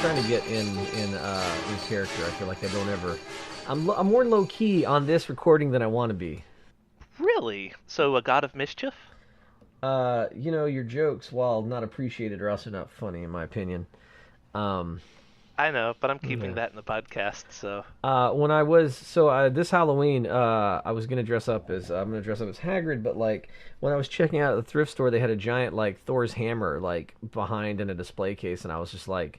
trying to get in his character. I feel like I don't ever. I'm more low key on this recording than I want to be. Really? So a god of mischief? Your jokes, while not appreciated, are also not funny in my opinion. I know, but I'm keeping Yeah. that in the podcast, so... When I was this Halloween, I was gonna dress up as Hagrid, but like when I was checking out at the thrift store, they had a giant like Thor's hammer like behind in a display case, and I was just like,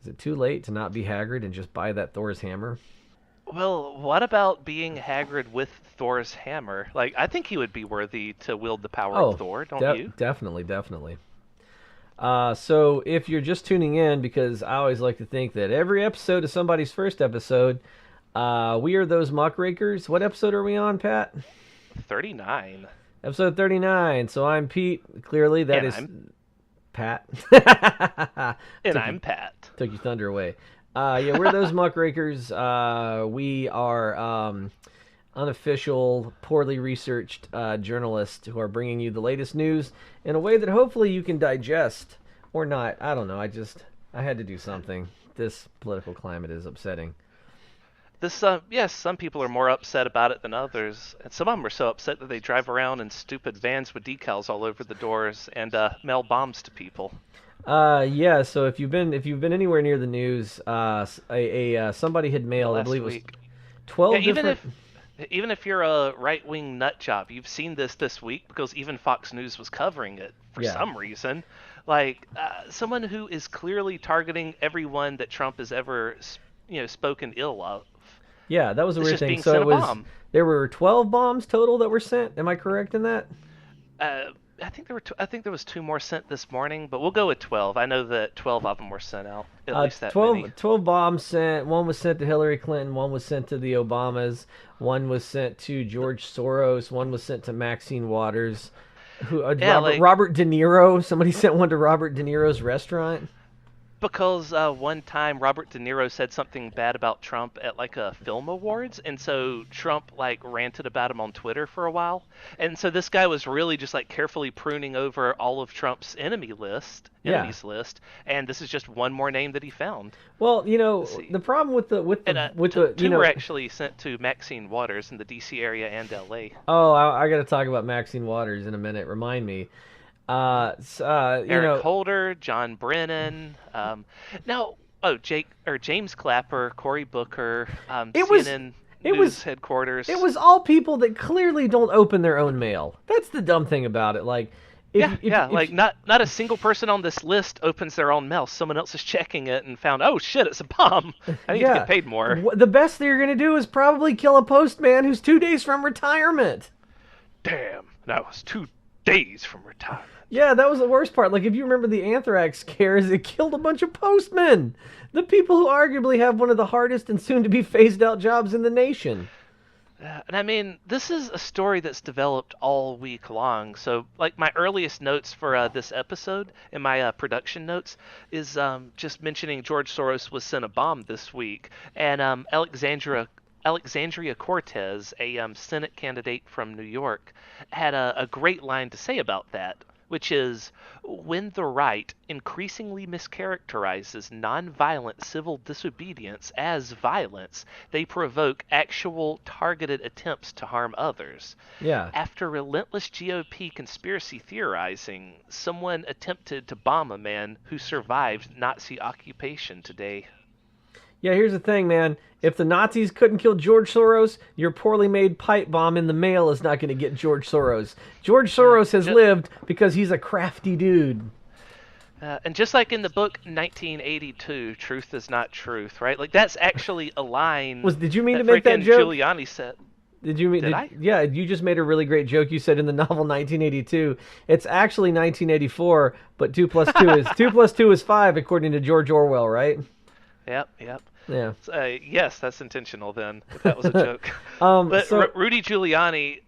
is it too late to not be Hagrid and just buy that Thor's hammer? Well, what about being Hagrid with Thor's hammer? Like, I think he would be worthy to wield the power of Thor, don't you? Definitely. So if you're just tuning in, because I always like to think that every episode is somebody's first episode, we are those Muckrakers. What episode are we on, Pat? 39. Episode 39. So I'm Pete. Clearly, that is Pat. And I'm Pat. Took your thunder away. We're those Muckrakers. We are unofficial, poorly researched journalists who are bringing you the latest news in a way that hopefully you can digest or not. I don't know. I had to do something. This political climate is upsetting. Yes, some people are more upset about it than others, and some of them are so upset that they drive around in stupid vans with decals all over the doors and mail bombs to people. So if you've been anywhere near the news, somebody had mailed, I believe it was 12 different... Even if you're a right-wing nut job, you've seen this week because even Fox News was covering it for some reason. Like, someone who is clearly targeting everyone that Trump has ever, spoken ill of. Yeah, that was a weird thing. So there were 12 bombs total that were sent. Am I correct in that? I think there was 2 more sent this morning, but we'll go with 12. I know that 12 of them were sent out. At least that 12, many. 12 bombs sent. One was sent to Hillary Clinton. One was sent to the Obamas. One was sent to George Soros. One was sent to Maxine Waters. Robert De Niro. Somebody sent one to Robert De Niro's restaurant. Because one time Robert De Niro said something bad about Trump at like a film awards, and so Trump like ranted about him on Twitter for a while. And so this guy was really just like carefully pruning over all of Trump's enemies list, and this is just one more name that he found. Well, the problem with the two were actually sent to Maxine Waters in the D.C. area and L.A. Oh, I got to talk about Maxine Waters in a minute. Remind me. Eric Holder, John Brennan, James Clapper, Cory Booker, CNN News headquarters. It was all people that clearly don't open their own mail. That's the dumb thing about it. Like, not a single person on this list opens their own mail. Someone else is checking it and found, oh shit, it's a bomb. I need to get paid more. The best they're gonna do is probably kill a postman who's 2 days from retirement. Damn, that was 2 days from retirement. Yeah, that was the worst part. Like, if you remember the anthrax scares, it killed a bunch of postmen. The people who arguably have one of the hardest and soon-to-be phased-out jobs in the nation. And I mean, this is a story that's developed all week long. So, like, my earliest notes for this episode, in my production notes, is just mentioning George Soros was sent a bomb this week. And Alexandria Cortez, a Senate candidate from New York, had a great line to say about that, which is, when the right increasingly mischaracterizes nonviolent civil disobedience as violence, they provoke actual targeted attempts to harm others. Yeah. After relentless GOP conspiracy theorizing, someone attempted to bomb a man who survived Nazi occupation today. Yeah, here's the thing, man. If the Nazis couldn't kill George Soros, your poorly made pipe bomb in the mail is not going to get George Soros. George Soros has lived because he's a crafty dude. And just like in the book 1982, truth is not truth, right? Like, that's actually a line. Did you mean to make that joke? Giuliani said. Did I? Yeah, you just made a really great joke. You said in the novel 1982. It's actually 1984, but 2 plus 2 is 5, according to George Orwell, right? Yep. Yeah. Yes, that's intentional then, if that was a joke. Rudy Giuliani,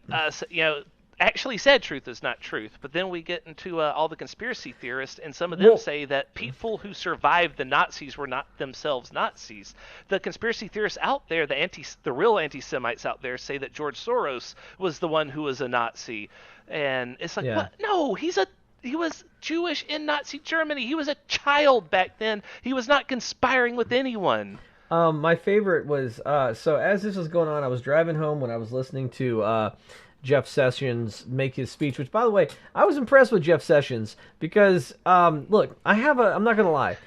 actually said truth is not truth. But then we get into all the conspiracy theorists, and some of them say that people who survived the Nazis were not themselves Nazis. The conspiracy theorists out there, the real anti-Semites out there, say that George Soros was the one who was a Nazi. And it's like, what? No, he's a He was Jewish in Nazi Germany. He was a child back then. He was not conspiring with anyone. My favorite was so as this was going on, I was driving home when I was listening to Jeff Sessions make his speech. Which, by the way, I was impressed with Jeff Sessions because look, I'm not gonna lie,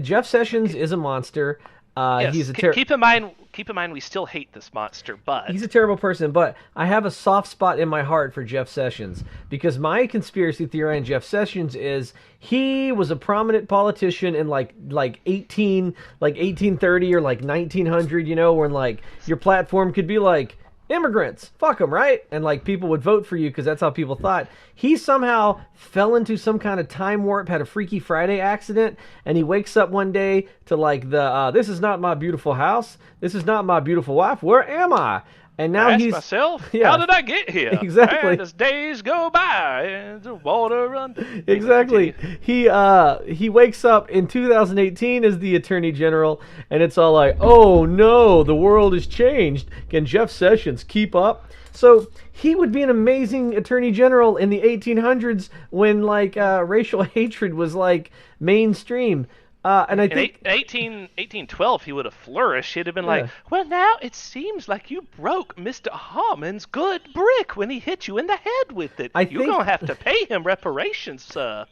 Jeff Sessions is a monster. Yes. He's Keep in mind, we still hate this monster, but he's a terrible person. But I have a soft spot in my heart for Jeff Sessions because my conspiracy theory on Jeff Sessions is he was a prominent politician in like 1830 or like 1900. You know, when like your platform could be like immigrants, fuck them, right? And like people would vote for you because that's how people thought. He somehow fell into some kind of time warp, had a Freaky Friday accident, and he wakes up one day to like this is not my beautiful house, this is not my beautiful wife, where am I? And now I ask he's myself, yeah, how did I get here? exactly. And as days go by, and the water runs. Exactly. He wakes up in 2018 as the Attorney General, and it's all like, oh no, the world has changed. Can Jeff Sessions keep up? So he would be an amazing Attorney General in the 1800s when like racial hatred was like mainstream. And I think in 1812 he would have flourished. He'd have been like, well, now it seems like you broke Mr. Harmon's good brick when he hit you in the head with it. You're going to have to pay him reparations, sir.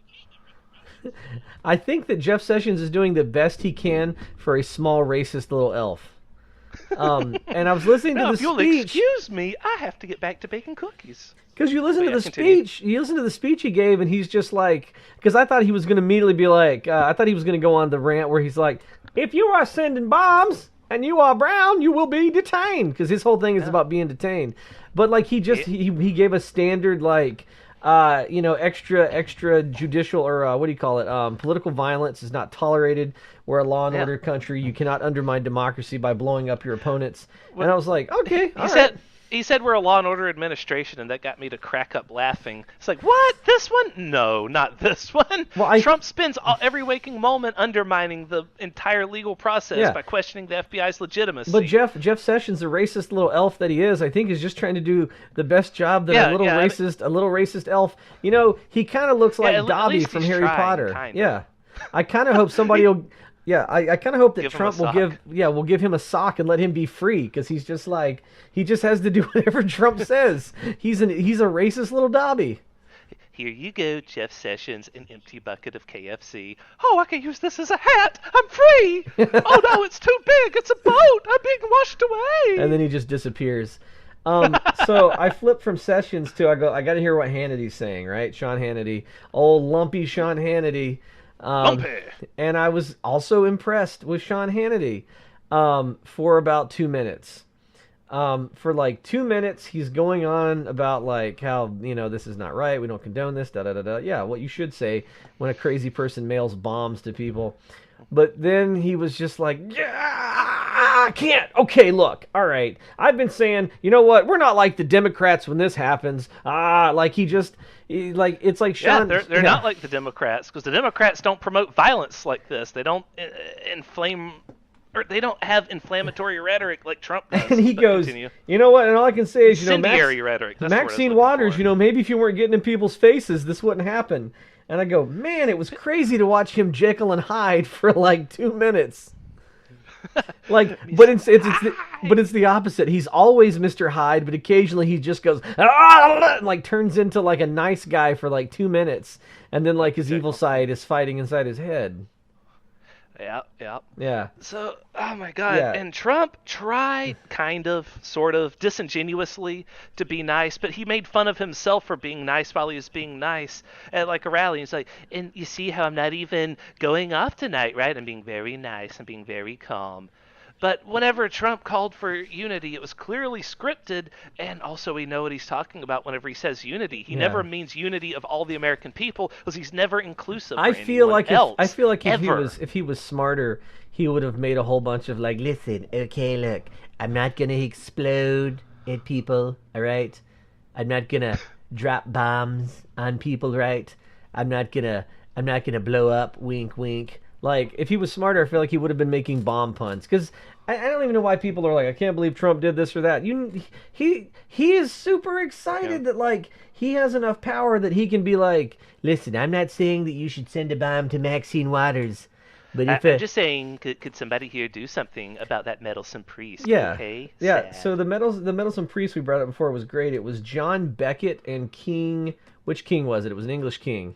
I think that Jeff Sessions is doing the best he can for a small racist little elf. And I was listening to the if you'll speech. Excuse me, I have to get back to baking cookies. Because you listen to the speech, he gave, and he's just like, because I thought he was going to immediately be like, I thought he was going to go on the rant where he's like, if you are sending bombs and you are brown, you will be detained. Because his whole thing is about being detained. But like he gave a standard like, extra judicial or what do you call it? Political violence is not tolerated. We're a law and order country. You cannot undermine democracy by blowing up your opponents. And I was like, okay, He said we're a law and order administration, and that got me to crack up laughing. It's like, what? This one? No, not this one. Well, Trump spends every waking moment undermining the entire legal process by questioning the FBI's legitimacy. But Jeff Sessions, the racist little elf that he is, I think is just trying to do the best job that a little racist elf. You know, he kind of looks like Dobby from Harry Potter. Kinda. Yeah, I kind of hope somebody will. Yeah, I kind of hope that Trump will give him a sock and let him be free because he's just like he just has to do whatever Trump says. He's a racist little Dobby. Here you go, Jeff Sessions, an empty bucket of KFC. Oh, I can use this as a hat. I'm free. Oh no, it's too big. It's a boat. I'm being washed away. And then he just disappears. So I flip from Sessions to I got to hear what Hannity's saying, right? Sean Hannity, old lumpy Sean Hannity. And I was also impressed with Sean Hannity for about 2 minutes. For like 2 minutes, he's going on about like how, you know, this is not right. We don't condone this. Da da da da. Yeah, what you should say when a crazy person mails bombs to people. But then he was just like, yeah, I can't. Okay, look, all right. I've been saying, you know what? We're not like the Democrats when this happens. Like it's like Sean. Yeah, they're not like the Democrats because the Democrats don't promote violence like this. They don't inflame. Or they don't have inflammatory rhetoric like Trump does. And he goes, you know what? And all I can say is, incendiary rhetoric. Maxine Waters, maybe if you weren't getting in people's faces, this wouldn't happen. And I go, man, it was crazy to watch him Jekyll and Hyde for like 2 minutes. Like, but it's the opposite. He's always Mr. Hyde, but occasionally he just goes and like turns into like a nice guy for like 2 minutes, and then like his evil side is fighting inside his head. Yeah. So, oh my God. Yeah. And Trump tried sort of disingenuously to be nice, but he made fun of himself for being nice while he was being nice at like a rally. He's like, and you see how I'm not even going off tonight, right? I'm being very nice. I'm being very calm. But whenever Trump called for unity, it was clearly scripted, and also we know what he's talking about whenever he says unity. He never means unity of all the American people, because he's never inclusive. I feel like if he was smarter, he would have made a whole bunch of like, listen, okay, look, I'm not gonna explode at people, all right? I'm not gonna drop bombs on people, right? I'm not gonna blow up, wink, wink. Like, if he was smarter, I feel like he would have been making bomb puns. Because I don't even know why people are like, I can't believe Trump did this or that. He is super excited that, like, he has enough power that he can be like, listen, I'm not saying that you should send a bomb to Maxine Waters. But if I'm just saying, could somebody here do something about that meddlesome priest? yeah, Okay, yeah. sad. So the meddlesome priest we brought up before was great. It was John Becket and King. Which king was it? It was an English king.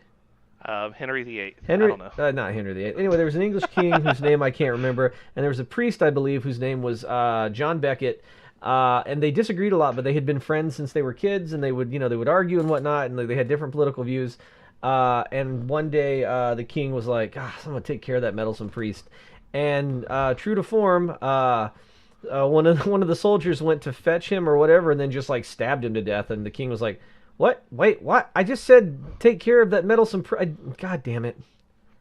Henry VIII. Henry, I don't know. not Henry VIII. Anyway, there was an English king whose name I can't remember, and there was a priest, I believe, whose name was John Becket. And they disagreed a lot, but they had been friends since they were kids, and they would argue and whatnot, and they had different political views. And one day, the king was like, I'm gonna take care of that meddlesome priest. And true to form, one of the soldiers went to fetch him or whatever, and then just like stabbed him to death. And the king was like, "What? Wait, what? I just said take care of that meddlesome God damn it!"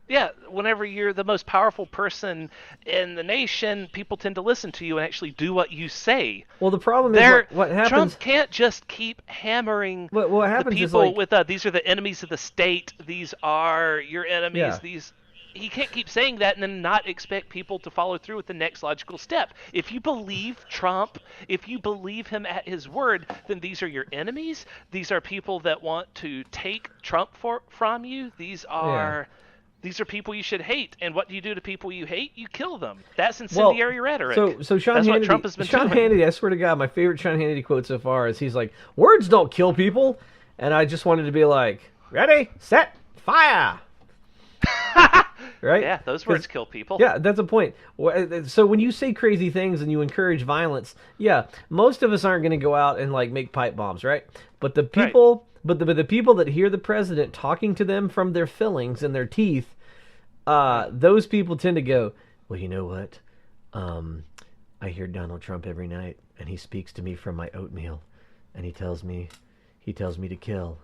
Yeah, whenever you're the most powerful person in the nation, people tend to listen to you and actually do what you say. Well, the problem is what happens. Trump can't just keep hammering what happens the people is like, with these are the enemies of the state. These are your enemies. Yeah. He can't keep saying that and then not expect people to follow through with the next logical step. If you believe Trump, if you believe him at his word, then these are your enemies. These are people that want to take Trump from you. These are people you should hate. And what do you do to people you hate? You kill them. That's incendiary rhetoric. So Sean That's Hannity, what Trump has been Sean doing. Hannity, I swear to God, my favorite Sean Hannity quote so far is he's like, "Words don't kill people," and I just wanted to be like, "Ready, set, fire." Right? Yeah, those words kill people. Yeah, that's a point. So when you say crazy things and you encourage violence, yeah, most of us aren't going to go out and like make pipe bombs, right? But the people, but the people that hear the president talking to them from their fillings and their teeth, those people tend to go, well, you know what? I hear Donald Trump every night, and he speaks to me from my oatmeal, and he tells me to kill.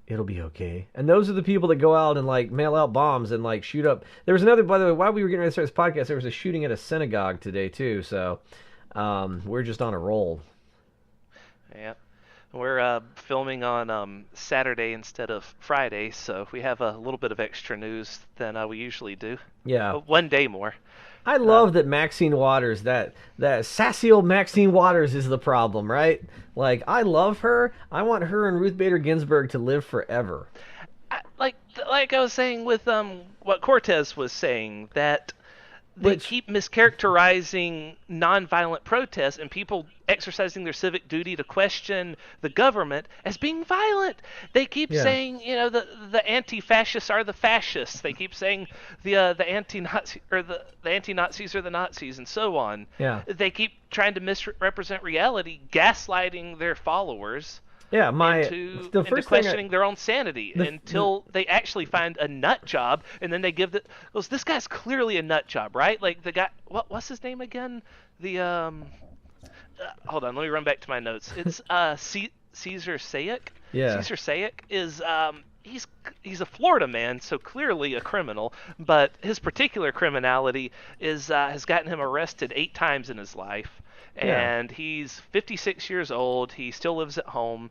It'll be okay. And those are the people that go out and like mail out bombs and like shoot up. There was another, by the way, while we were getting ready to start this podcast, there was a shooting at a synagogue today too. So we're just on a roll. Yeah. We're filming on Saturday instead of Friday, so we have a little bit of extra news than we usually do. Yeah. One day more. I love that Maxine Waters, that sassy old Maxine Waters is the problem, right? Like, I love her. I want her and Ruth Bader Ginsburg to live forever. Like I was saying with what Cortez was saying, that they keep mischaracterizing nonviolent protests and people exercising their civic duty to question the government as being violent. They keep saying, the anti-fascists are the fascists. They keep saying the anti-Nazi or the anti-Nazis are the Nazis, and so on. Yeah. They keep trying to misrepresent reality, gaslighting their followers. Yeah, into questioning their own sanity until they actually find a nut job, and then they give this guy's clearly a nut job, right? Like the guy, what's his name again? Hold on, let me run back to my notes. It's Caesar Sayek. Yeah. Caesar Sayek is he's a Florida man, so clearly a criminal, but his particular criminality has gotten him arrested 8 times in his life. And he's 56 years old. He still lives at home.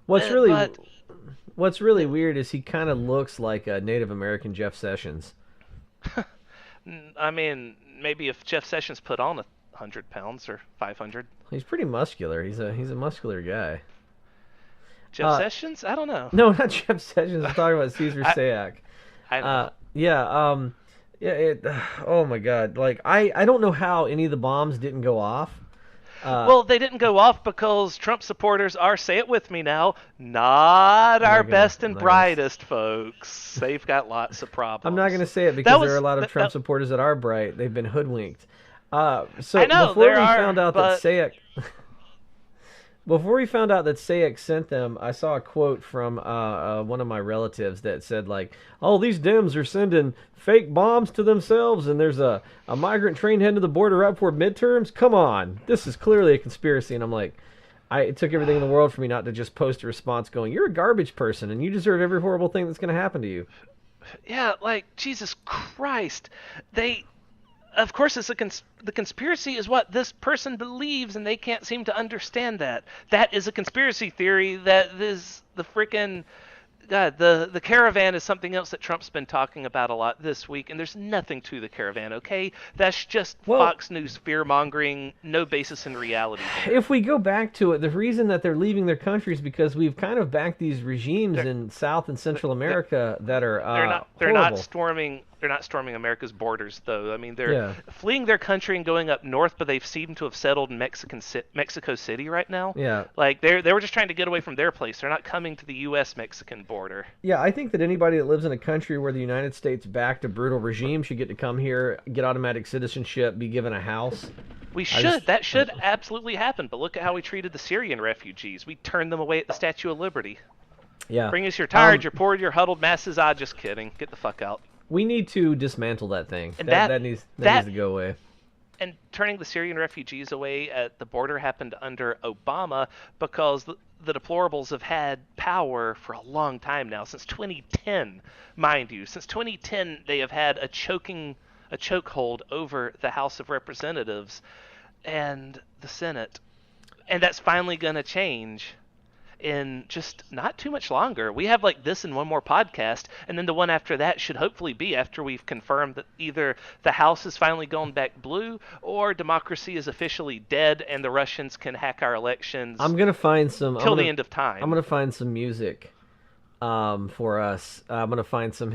What's really weird is he kind of looks like a Native American Jeff Sessions. I mean, maybe if Jeff Sessions put on 100 pounds or 500. He's pretty muscular. He's a muscular guy. Jeff Sessions? I don't know. No, not Jeff Sessions. I'm talking about Caesar Sayek. I know. Yeah. Oh my God! Like I don't know how any of the bombs didn't go off. Well, they didn't go off because Trump supporters are, say it with me now, not our best and brightest, folks. They've got lots of problems. I'm not going to say it because there are a lot of Trump supporters that are bright. They've been hoodwinked. So I know, before we there found are, out that Sayek. Before we found out that Sayek sent them, I saw a quote from one of my relatives that said, like, oh, these Dems are sending fake bombs to themselves, and there's a migrant train heading to the border right before midterms? Come on. This is clearly a conspiracy. And I'm like, it took everything in the world for me not to just post a response going, you're a garbage person, and you deserve every horrible thing that's going to happen to you. Yeah, like, Jesus Christ. Of course, it's the conspiracy is what this person believes, and they can't seem to understand that. That is a conspiracy theory. That is the frickin' God, the Caravan is something else that Trump's been talking about a lot this week, and there's nothing to the Caravan, okay? That's just Well, Fox News fear-mongering, no basis in reality there. if we go back to it, the reason that they're leaving their country is because we've kind of backed these regimes They're, in South and Central they're, America that are they're not horrible. storming America's borders though. I mean, they're Yeah, fleeing their country and going up north, but they've seemed to have settled in Mexico City right now. yeah, Like they were just trying to get away from their place. They're not coming to the U.S. Mexican border. yeah. I think that anybody that lives in a country where the United States backed a brutal regime should get to come here, get automatic citizenship, be given a house. We I should. just, That should absolutely happen. But look at how we treated the Syrian refugees. We turned them away at the Statue of Liberty. yeah. Bring us your tired, your poor, your huddled masses. Ah, just kidding. Get the fuck out. We need to dismantle that thing. And That needs that to go away. and turning the Syrian refugees away at the border happened under Obama because the deplorables have had power for a long time now, since 2010, mind you. Since 2010, they have had a chokehold over the House of Representatives and the Senate, and that's finally going to change in just not too much longer. We have like this and one more podcast, and then the one after that should hopefully be after we've confirmed that either the House has finally gone back blue or democracy is officially dead and the Russians can hack our elections I'm gonna find some till the end of time. I'm gonna find some music, for us. I'm gonna find some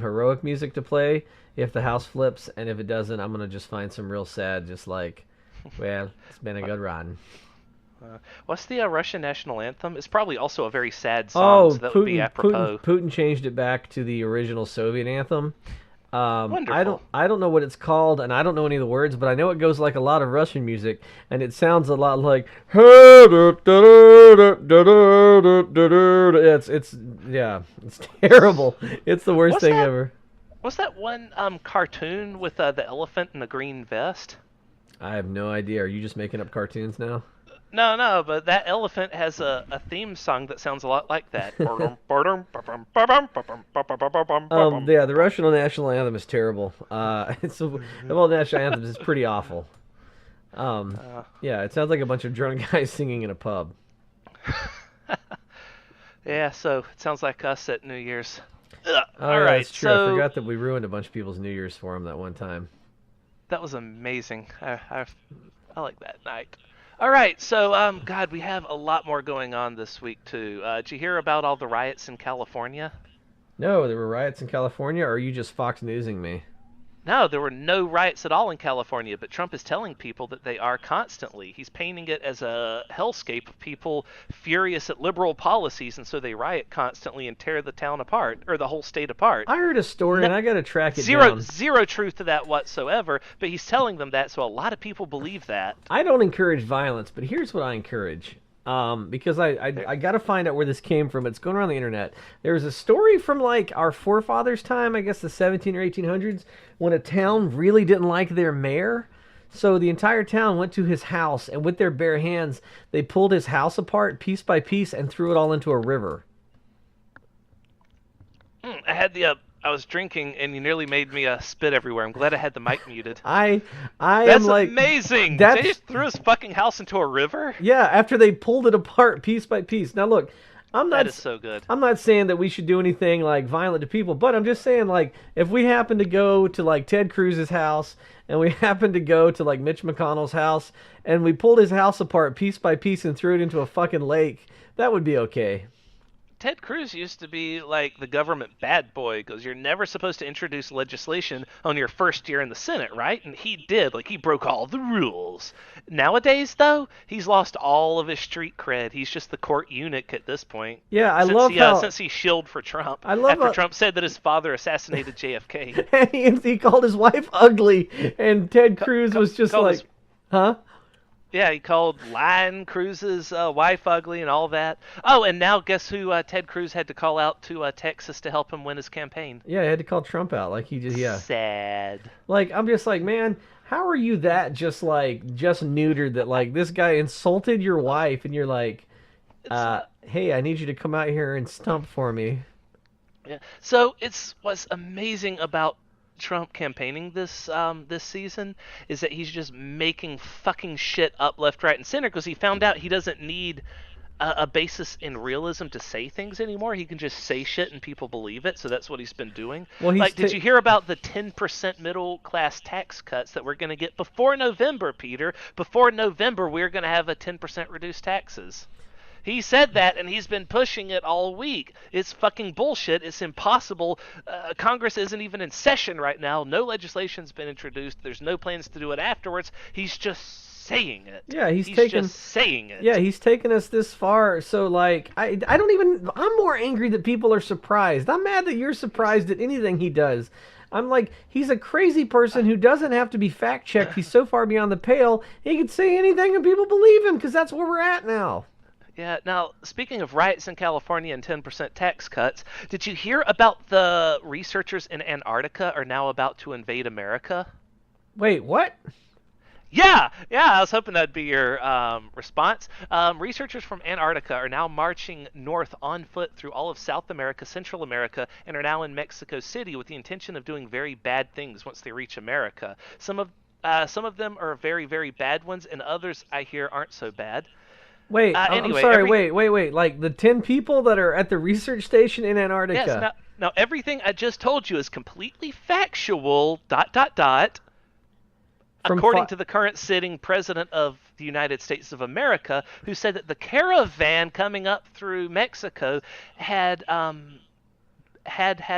heroic music to play if the house flips, and if it doesn't, I'm gonna just find some real sad, just like, well, it's been a good run. What's the Russian national anthem? It's probably also a very sad Oh, song, so that would be apropos. Putin changed it back to the original Soviet anthem. Wonderful. I don't know what it's called, and I don't know any of the words, but I know it goes like a lot of Russian music, and it sounds a lot like it's yeah, it's terrible. It's the worst What's thing that? ever. What's that one cartoon with the elephant in the green vest? I have no idea. Are you just making up cartoons now? No, but that elephant has a theme song that sounds a lot like that. Yeah, the Russian national anthem is terrible. It's of all the national anthems, it's pretty awful. Yeah, it sounds like a bunch of drunk guys singing in a pub. Yeah, so it sounds like us at New Year's. Oh, All yeah, right, that's true. I so forgot that we ruined a bunch of people's New Year's for them that one time. that was amazing. I like that night. All right, so God, we have a lot more going on this week too. Did you hear about all the riots in California? No, there were riots in California, or are you just Fox Newsing me? No, there were no riots at all in California, but Trump is telling people that they are constantly. He's painting it as a hellscape of people furious at liberal policies, and so they riot constantly and tear the town apart, or the whole state apart. I heard a story, and I got to track it Zero, down. zero truth to that whatsoever, but he's telling them that, so a lot of people believe that. I don't encourage violence, but here's what I encourage. Because I got to find out where this came from. It's going around the internet. There was a story from like our forefathers' time, I guess the 17 or 1800s, when a town really didn't like their mayor. So the entire town went to his house, and with their bare hands, they pulled his house apart piece by piece and threw it all into a river. I was drinking, and you nearly made me spit everywhere. I'm glad I had the mic muted. I That's am like amazing. that's They just threw his fucking house into a river. yeah. After they pulled it apart piece by piece. Now look, I'm not That is so good. I'm not saying that we should do anything like violent to people, but I'm just saying like if we happen to go to like Ted Cruz's house and we happen to go to like Mitch McConnell's house and we pulled his house apart piece by piece and threw it into a fucking lake, that would be okay. Ted Cruz used to be like the government bad boy because you're never supposed to introduce legislation on your first year in the Senate, right? And he did. Like, he broke all the rules. Nowadays, though, he's lost all of his street cred. He's just the court eunuch at this point. Yeah, I love how since he shilled for Trump. I love after how- Trump said that his father assassinated JFK. and he called his wife ugly, and Ted Cruz was just called like, his- huh? Yeah, he called Lying Cruz's wife ugly and all that. Oh, and now guess who Ted Cruz had to call out to Texas to help him win his campaign? Yeah, I had to call Trump out like he did. Yeah, Sad. like I'm just like, man, how are you that just neutered that like this guy insulted your wife and you're like, hey, I need you to come out here and stump for me. Yeah. So what's amazing about Trump campaigning this season is that he's just making fucking shit up left, right, and center because he found out he doesn't need a basis in realism to say things anymore. He can just say shit and people believe it, so that's what he's been doing. Well, like, did you hear about the 10% middle class tax cuts that we're going to get before November, Peter? Before November, we're going to have a 10% reduced taxes. He said that, and he's been pushing it all week. It's fucking bullshit. It's impossible. Congress isn't even in session right now. No legislation's been introduced. There's no plans to do it afterwards. He's just saying it. Yeah, he's just saying it. Yeah, he's taken us this far. So, like, I don't even... I'm more angry that people are surprised. I'm mad that you're surprised at anything he does. I'm like, he's a crazy person who doesn't have to be fact-checked. He's so far beyond the pale, he can say anything and people believe him because that's where we're at now. Yeah, now, speaking of riots in California and 10% tax cuts, did you hear about the researchers in Antarctica are now about to invade America? Wait, what? Yeah, I was hoping that'd be your response. Researchers from Antarctica are now marching north on foot through all of South America, Central America, and are now in Mexico City with the intention of doing very bad things once they reach America. Some of them are very, very bad ones, and others, I hear, aren't so bad. Wait, anyway, I'm sorry, wait. Like the 10 people that are at the research station in Antarctica. Yes, now everything I just told you is completely factual, ... according to the current sitting president of the United States of America, who said that the caravan coming up through Mexico had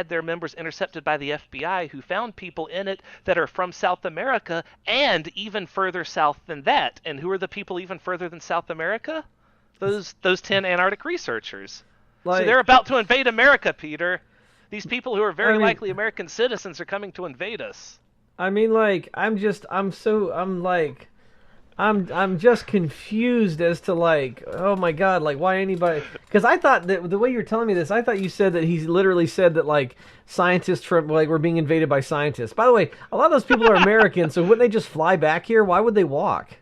their members intercepted by the FBI, who found people in it that are from South America and even further south than that. And who are the people even further than South America? Those 10 Antarctic reresearchers. So they're about to invade America, Peter. These people who are very likely American citizens are coming to invade us. I mean, like, I'm just confused as to, like, oh my god, like, why anybody... Because I thought that, the way you're telling me this, I thought you said that he literally said that, like, scientists from, like, were being invaded by scientists. By the way, a lot of those people are American, so wouldn't they just fly back here? Why would they walk?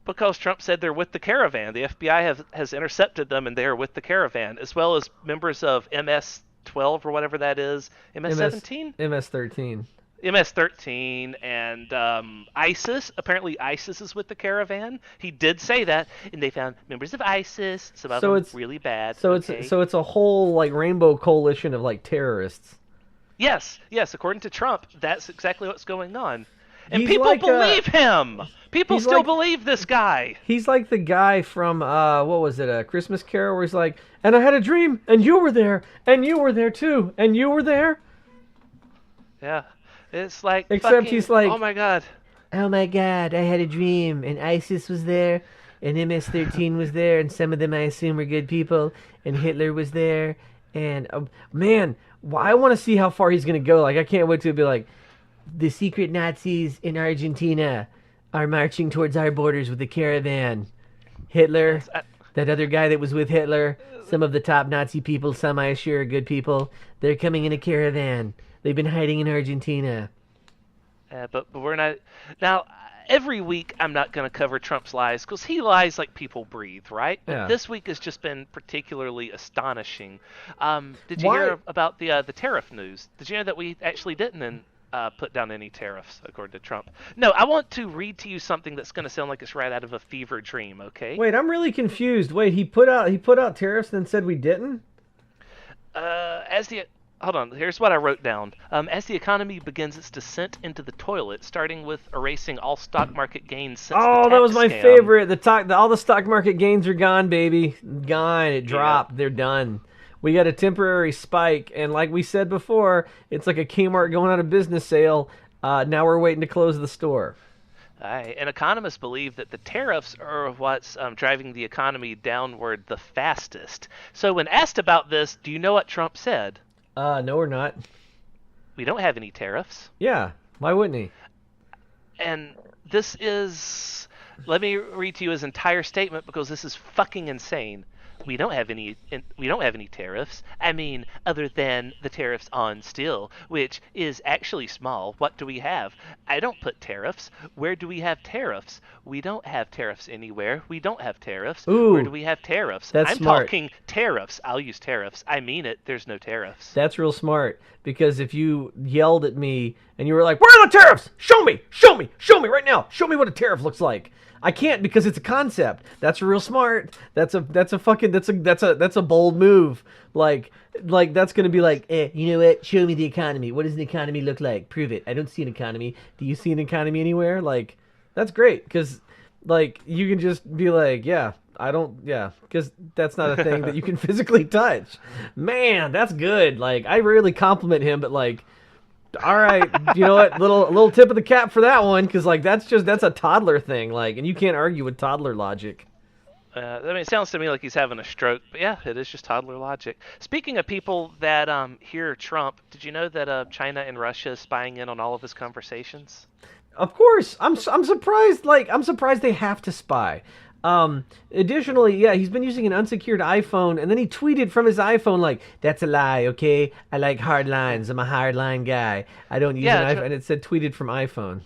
Because Trump said they're with the caravan. The FBI has intercepted them, and they are with the caravan, as well as members of MS-12 or whatever that is. MS-17? MS-13. MS-13 and ISIS. Apparently ISIS is with the caravan. He did say that, and they found members of ISIS. Some of them really bad. So it's a whole, like, rainbow coalition of, like, terrorists. Yes. According to Trump, that's exactly what's going on. And people believe him. People still believe this guy. He's like the guy from, what was it, A Christmas Carol, where he's like, and I had a dream, and you were there, and you were there too, and you were there. Yeah. It's like, except he's like, oh my god, I had a dream, and ISIS was there, and MS-13 was there, and some of them I assume were good people, and Hitler was there, and man, I want to see how far he's gonna go. Like, I can't wait to be like, the secret Nazis in Argentina are marching towards our borders with the caravan. Hitler, that other guy that was with Hitler, some of the top Nazi people, some I assure are good people, they're coming in a caravan. They've been hiding in Argentina. But we're not... Now, every week I'm not going to cover Trump's lies, because he lies like people breathe, right? Yeah. But this week has just been particularly astonishing. Did you hear about the tariff news? Did you know that we actually didn't put down any tariffs, according to Trump? No, I want to read to you something that's going to sound like it's right out of a fever dream, okay? Wait, I'm really confused. Wait, he put out tariffs and then said we didn't? Hold on, here's what I wrote down. As the economy begins its descent into the toilet, starting with erasing all stock market gains since the tax that was my scam. favorite. All the stock market gains are gone, baby. Gone. It dropped. Yeah. They're done. We got a temporary spike, and like we said before, it's like a Kmart going out of business sale. Now we're waiting to close the store. And economists believe that the tariffs are what's driving the economy downward the fastest. So when asked about this, do you know what Trump said? No, we're not. We don't have any tariffs. Yeah, why wouldn't he? And this is... Let me read to you his entire statement, because this is fucking insane. We don't have any tariffs. I mean, other than the tariffs on steel, which is actually small. What do we have? I don't put tariffs. Where do we have tariffs? We don't have tariffs anywhere. We don't have tariffs. Ooh, where do we have tariffs? I'm smart. Talking tariffs. I'll use tariffs. I mean it. There's no tariffs. That's real smart, because if you yelled at me and you were like, "Where are the tariffs? Show me right now. Show me what a tariff looks like." I can't because it's a concept. That's real smart. That's a bold move. Like that's gonna be like, you know what? Show me the economy. What does an economy look like? Prove it. I don't see an economy. Do you see an economy anywhere? Like, that's great because, like, you can just be like, yeah, I don't, yeah, because that's not a thing that you can physically touch. Man, that's good. Like, I rarely compliment him, but like, all right, you know what? Little tip of the cap for that one, because like that's a toddler thing, like, and you can't argue with toddler logic. I mean, it sounds to me like he's having a stroke, but yeah, it is just toddler logic. Speaking of people that hear Trump, did you know that China and Russia is spying in on all of his conversations? Of course, I'm surprised. Like, I'm surprised they have to spy. Additionally, yeah, he's been using an unsecured iPhone, and then he tweeted from his iPhone like, "That's a lie, okay? I like hard lines. I'm a hard line guy. I don't use an iPhone." And it said tweeted from iPhone.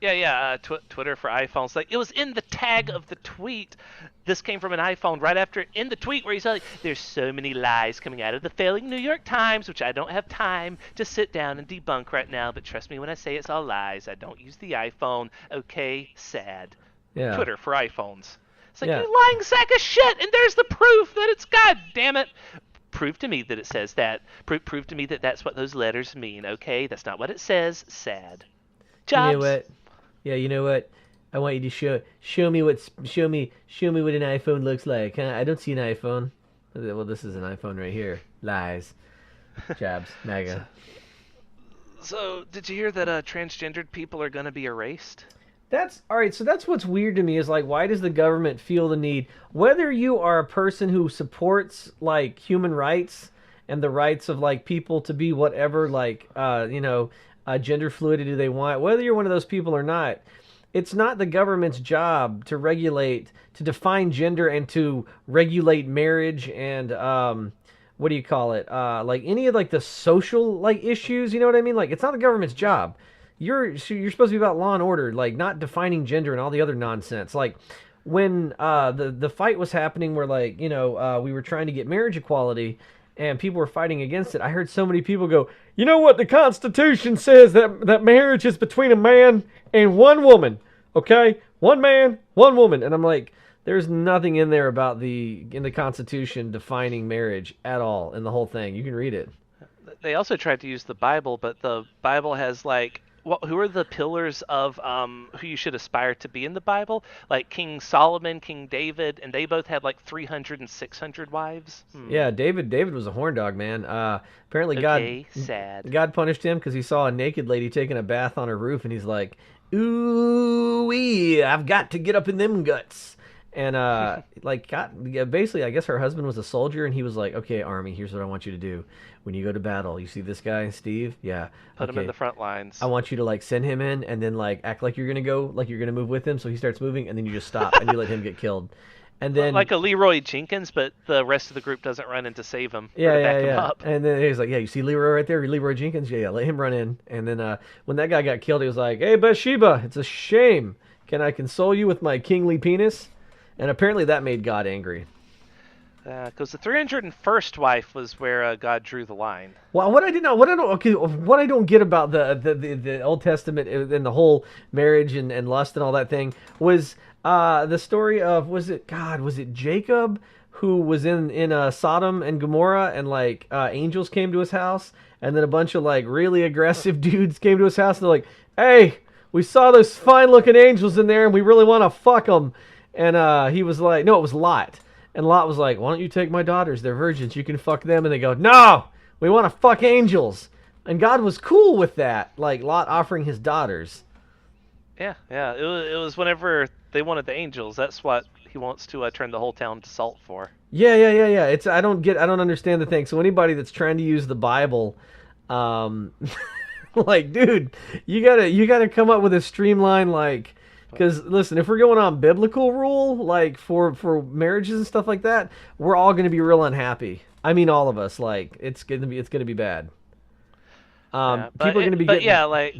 Yeah. Twitter for iPhones. Like, it was in the tag of the tweet. This came from an iPhone right after in the tweet where he said, like, "There's so many lies coming out of the failing New York Times, which I don't have time to sit down and debunk right now. But trust me when I say it's all lies. I don't use the iPhone. Okay, sad." Yeah. Twitter for iPhones. It's like, you lying sack of shit, and there's the proof that it's, god damn it. Prove to me that it says that. Prove to me that that's what those letters mean, okay? That's not what it says. Sad. Jobs. You know what? Yeah, you know what? I want you to show me what an iPhone looks like. Huh? I don't see an iPhone. Well, this is an iPhone right here. Lies. Jabs. MAGA. So, did you hear that transgendered people are going to be erased? That's all right. So that's what's weird to me is like, why does the government feel the need, whether you are a person who supports like human rights and the rights of like people to be whatever, like, gender fluidity they want, whether you're one of those people or not, it's not the government's job to regulate, to define gender and to regulate marriage and, what do you call it? Like any of like the social like issues, you know what I mean? Like, it's not the government's job. You're supposed to be about law and order, like not defining gender and all the other nonsense. Like when the fight was happening where like, we were trying to get marriage equality and people were fighting against it, I heard so many people go, "You know what? The Constitution says that marriage is between a man and one woman. Okay? One man, one woman." And I'm like, there's nothing in there about in the Constitution defining marriage at all in the whole thing. You can read it. They also tried to use the Bible, but the Bible has like, who are the pillars of who you should aspire to be in the Bible? Like King Solomon, King David, and they both had like 300 and 600 wives. Yeah, David was a horn dog, man. Apparently God punished him because he saw a naked lady taking a bath on her roof, and he's like, "Ooh wee, I've got to get up in them guts." And basically, I guess her husband was a soldier, and he was like, "Okay, Army, here's what I want you to do. When you go to battle, you see this guy, Steve? Yeah. Put him in the front lines. I want you to like send him in, and then like act like you're gonna go, like you're gonna move with him. So he starts moving, and then you just stop and you let him get killed. And then like a Leroy Jenkins, but the rest of the group doesn't run in to save him. Yeah, or to back him up. And then he's like, "Yeah, you see Leroy right there, Leroy Jenkins? Yeah, let him run in." And then when that guy got killed, he was like, "Hey, Bathsheba, it's a shame. Can I console you with my kingly penis?" And apparently that made God angry. Because the 301st wife was where God drew the line. Well, what I don't get about the Old Testament and the whole marriage and lust and all that thing was the story of, was it Jacob who was in Sodom and Gomorrah, and like angels came to his house, and then a bunch of like really aggressive dudes came to his house, and they're like, "Hey, we saw those fine looking angels in there and we really want to fuck them." And he was like, no, it was Lot. And Lot was like, "Why don't you take my daughters? They're virgins. You can fuck them." And they go, "No, we want to fuck angels." And God was cool with that, like Lot offering his daughters. Yeah. It was whenever they wanted the angels. That's what he wants to turn the whole town to salt for. Yeah. It's I don't understand the thing. So anybody that's trying to use the Bible, like, dude, you gotta come up with a streamline, like. Because listen, if we're going on biblical rule, like for marriages and stuff like that, we're all going to be real unhappy. I mean, all of us. Like, it's gonna be bad. People are going to be getting. Yeah, like,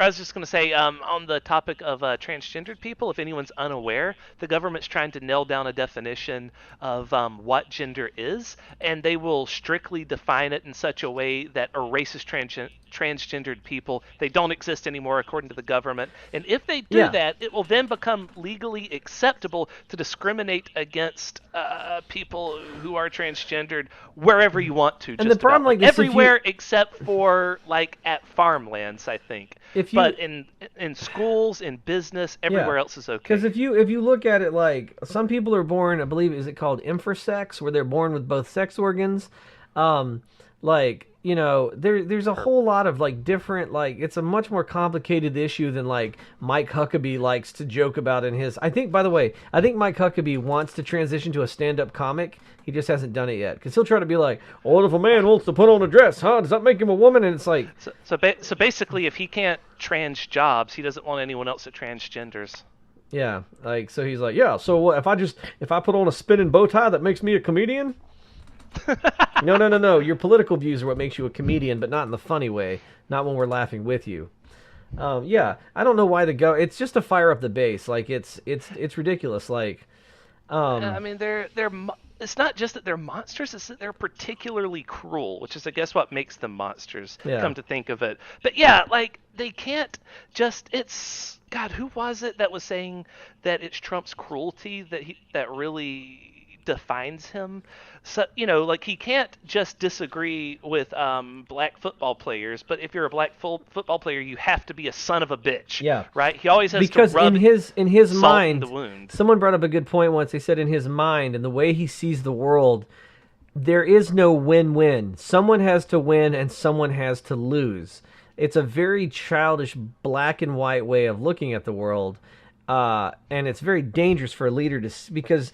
I was just going to say, on the topic of transgendered people, if anyone's unaware, the government's trying to nail down a definition of what gender is, and they will strictly define it in such a way that erases transgendered people. They don't exist anymore, according to the government. And if they do that, it will then become legally acceptable to discriminate against people who are transgendered wherever you want to. And the problem, like this, everywhere except for like at farmlands, I think. But in schools, in business, everywhere else is okay. Because if you look at it, like some people are born, I believe, is it called infrasex, where they're born with both sex organs, like, you know, there's a whole lot of like different, like, it's a much more complicated issue than like Mike Huckabee likes to joke about in his. I think, by the way, Mike Huckabee wants to transition to a stand-up comic. He just hasn't done it yet, because he'll try to be like, "Oh, what if a man wants to put on a dress? Huh? Does that make him a woman?" And it's like, so basically, if he can't trans jobs, he doesn't want anyone else that transgenders. Yeah, like, so he's like, yeah. So what if I put on a spinning bow tie, that makes me a comedian? No. Your political views are what makes you a comedian, but not in the funny way. Not when we're laughing with you. Yeah, I don't know why it's just to fire up the base. Like, it's ridiculous. Like, I mean, it's not just that they're monsters, it's that they're particularly cruel, which is, I guess, what makes them monsters, come to think of it. But yeah, like, they can't just, God, who was it that was saying that it's Trump's cruelty that really defines him? So, you know, like, he can't just disagree with black football players, but if you're a black football player, you have to be a son of a bitch. Yeah. Right? He always has because to rub in his mind, the wound. Someone brought up a good point once. They said in his mind and the way he sees the world, there is no win-win. Someone has to win and someone has to lose. It's a very childish black and white way of looking at the world, and it's very dangerous for a leader because,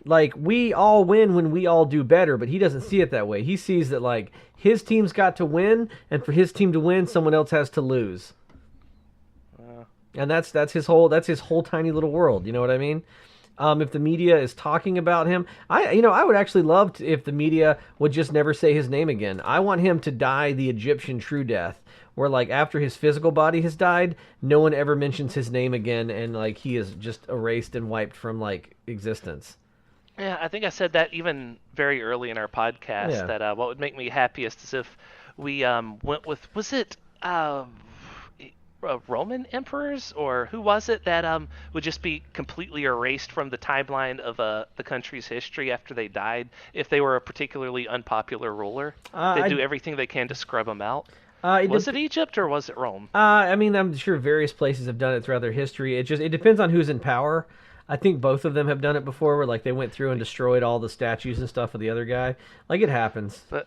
like, we all win when we all do better, but he doesn't see it that way. He sees that, like, his team's got to win, and for his team to win, someone else has to lose. And that's his whole tiny little world. You know what I mean? If the media is talking about him, I would actually love if the media would just never say his name again. I want him to die the Egyptian true death, where, like, after his physical body has died, no one ever mentions his name again, and, like, he is just erased and wiped from, like, existence. Yeah, I think I said that even very early in our podcast, that what would make me happiest is if we went with, was it Roman emperors, or who was it that would just be completely erased from the timeline of the country's history after they died if they were a particularly unpopular ruler? They do everything they can to scrub them out. Was it Egypt or was it Rome? I mean, I'm sure various places have done it throughout their history. It depends on who's in power. I think both of them have done it before, where, like, they went through and destroyed all the statues and stuff of the other guy. Like, it happens. But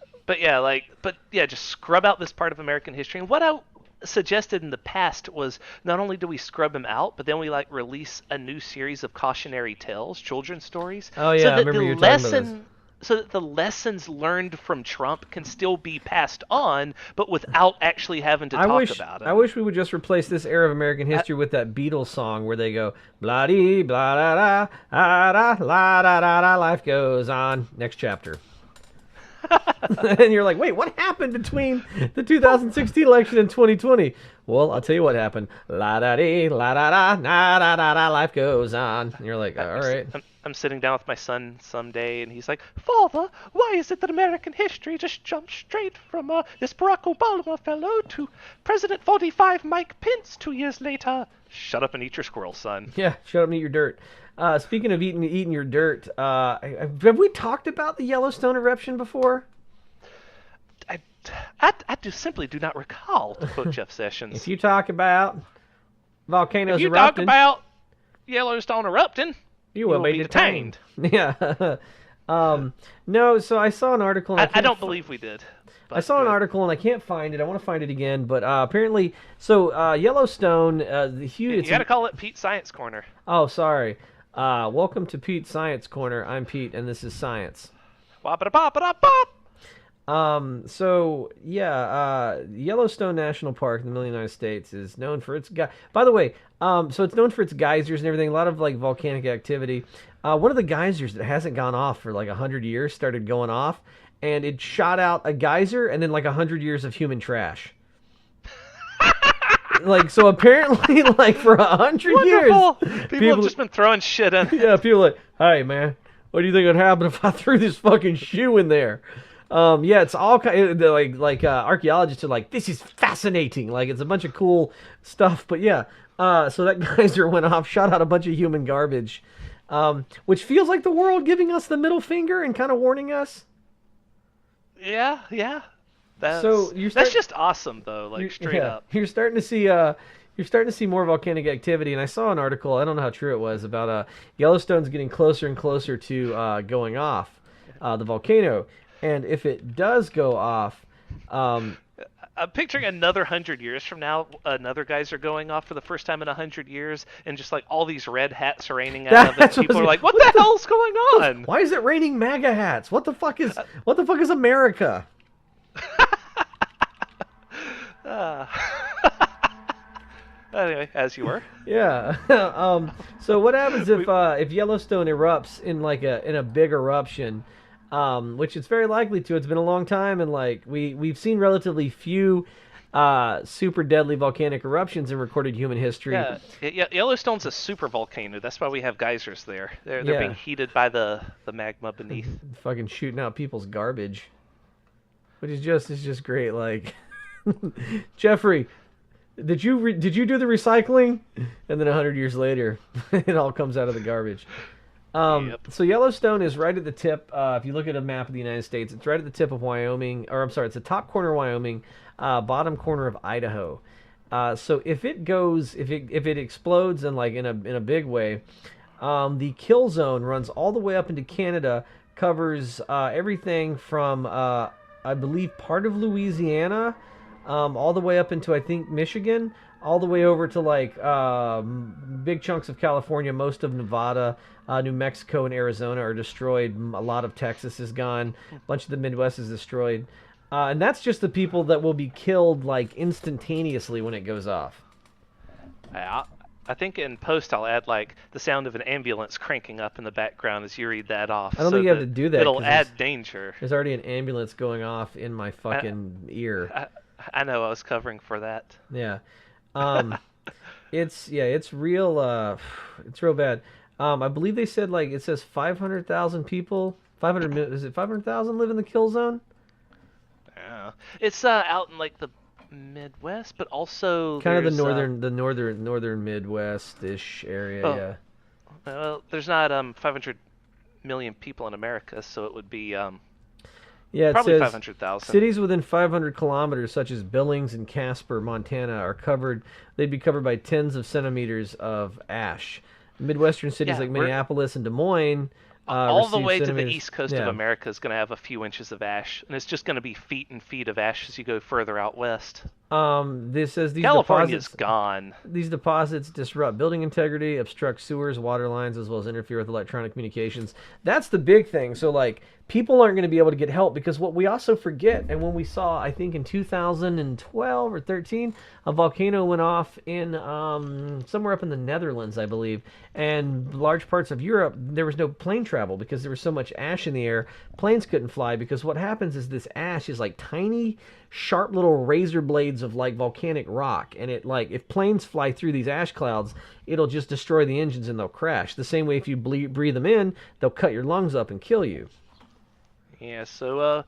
just scrub out this part of American history. And what I suggested in the past was not only do we scrub him out, but then we, like, release a new series of cautionary tales, children's stories. Oh yeah, I remember you talking about this. So that the lessons learned from Trump can still be passed on, but without actually having to talk about it. I wish we would just replace this era of American history with that Beatles song where they go, blah-dee, blah-da-da, ah-da, la-da-da-da, life goes on. Next chapter. And you're like, wait, what happened between the 2016 election and 2020? Well, I'll tell you what happened. La-da-dee, la-da-da, na-da-da-da, life goes on. And you're like, all right. I'm sitting down with my son someday, and he's like, "Father, why is it that American history just jumped straight from this Barack Obama fellow to President 45 Mike Pence 2 years later?" Shut up and eat your squirrel, son. Yeah, shut up and eat your dirt. Speaking of eating your dirt, have we talked about the Yellowstone eruption before? I simply do not recall, to quote Jeff Sessions. If you talk about volcanoes erupting... If you talk about Yellowstone erupting... You will be detained. Yeah. No, so I saw an article. I don't believe we did. I saw an article, and I can't find it. I want to find it again. But apparently, Yellowstone, the huge... You got to call it Pete Science Corner. Oh, sorry. Welcome to Pete Science Corner. I'm Pete, and this is Science. Wah-ba-da-ba-ba-da-bop! Yellowstone National Park in the middle of the United States is known for its by the way, so it's known for its geysers and everything, a lot of, like, volcanic activity. One of the geysers that hasn't gone off for like 100 years started going off, and it shot out a geyser and then like 100 years of human trash. Like, so apparently, like, for 100 years, Wonderful. People have just been throwing shit in. yeah, people are like, hey, man, what do you think would happen if I threw this fucking shoe in there? Yeah, it's all kind of, archaeologists are like, this is fascinating. Like, it's a bunch of cool stuff. But yeah, so that geyser went off, shot out a bunch of human garbage, which feels like the world giving us the middle finger and kind of warning us. Yeah, yeah. That's just awesome though, like straight up. You're starting to see more volcanic activity, and I saw an article, I don't know how true it was, about Yellowstone's getting closer and closer to going off the volcano. And if it does go off, I'm picturing another 100 years from now, another geyser going off for the first time in 100 years, and just like all these red hats are raining out of it. People are like, "What the hell's going on? Why is it raining MAGA hats? What the fuck is America?" Anyway, as you were. Yeah. So what happens if Yellowstone erupts in a big eruption? Which it's very likely to. It's been a long time, and like we've seen relatively few super deadly volcanic eruptions in recorded human history. Yeah, Yellowstone's a super volcano. That's why we have geysers there. They're being heated by the magma beneath. Fucking shooting out people's garbage, which is just great. Like, Jeffrey, did you do the recycling? And then 100 years later, it all comes out of the garbage. So Yellowstone is right at the tip. If you look at a map of the United States, it's right at the tip of Wyoming, or I'm sorry, it's the top corner of Wyoming, bottom corner of Idaho. So if it explodes in a big way, the kill zone runs all the way up into Canada, covers everything from I believe part of Louisiana, all the way up into I think Michigan, all the way over to big chunks of California, most of Nevada. New Mexico and Arizona are destroyed. A lot of Texas is gone. A bunch of the Midwest is destroyed. And that's just the people that will be killed like instantaneously when it goes off. I think in post I'll add like the sound of an ambulance cranking up in the background as you read that off. I don't think you have to do that. It'll add danger. There's already an ambulance going off in my fucking ear. I know, I was covering for that. Yeah. It's real. It's real bad. I believe they said it says 500,000 people. 500 is it 500,000 live in the kill zone? Yeah, it's out in like the Midwest, but also kind of the northern Midwest-ish area. Oh, yeah. Well, there's not 500 million people in America, so it would be yeah, it probably says 500,000. Cities within 500 kilometers, such as Billings and Casper, Montana, are covered. They'd be covered by tens of centimeters of ash. Midwestern cities like Minneapolis and Des Moines all the way to the east coast of America is going to have a few inches of ash, and it's just going to be feet and feet of ash as you go further out west. This says California's gone. These deposits disrupt building integrity, obstruct sewers, water lines, as well as interfere with electronic communications. That's the big thing. So, people aren't going to be able to get help because what we also forget, and when we saw, I think in 2012 or 13, a volcano went off in somewhere up in the Netherlands, I believe, and large parts of Europe, there was no plane travel because there was so much ash in the air. Planes couldn't fly because what happens is this ash is like tiny, sharp little razor blades of volcanic rock, and it if planes fly through these ash clouds, it'll just destroy the engines and they'll crash. The same way if you breathe them in, they'll cut your lungs up and kill you. Yeah, so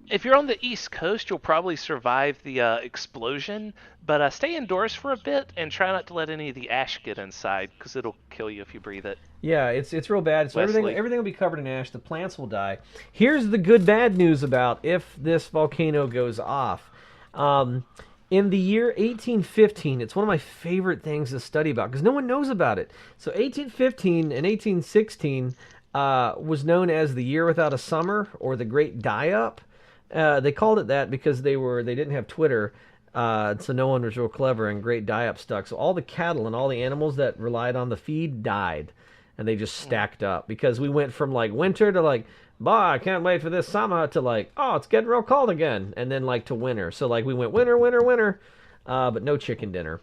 if you're on the East Coast, you'll probably survive the explosion, but stay indoors for a bit and try not to let any of the ash get inside because it'll kill you if you breathe it. Yeah, it's real bad. So everything will be covered in ash. The plants will die. Here's the bad news about if this volcano goes off. In the year 1815, it's one of my favorite things to study about because no one knows about it. So 1815 and 1816 was known as the year without a summer, or the Great Dieup. They called it that because they didn't have Twitter, so no one was real clever, and Great Dieup stuck. So all the cattle and all the animals that relied on the feed died, and they just stacked up because we went from winter to bah, I can't wait for this summer to oh, it's getting real cold again, and then to winter. So we went winter, winter, winter, but no chicken dinner.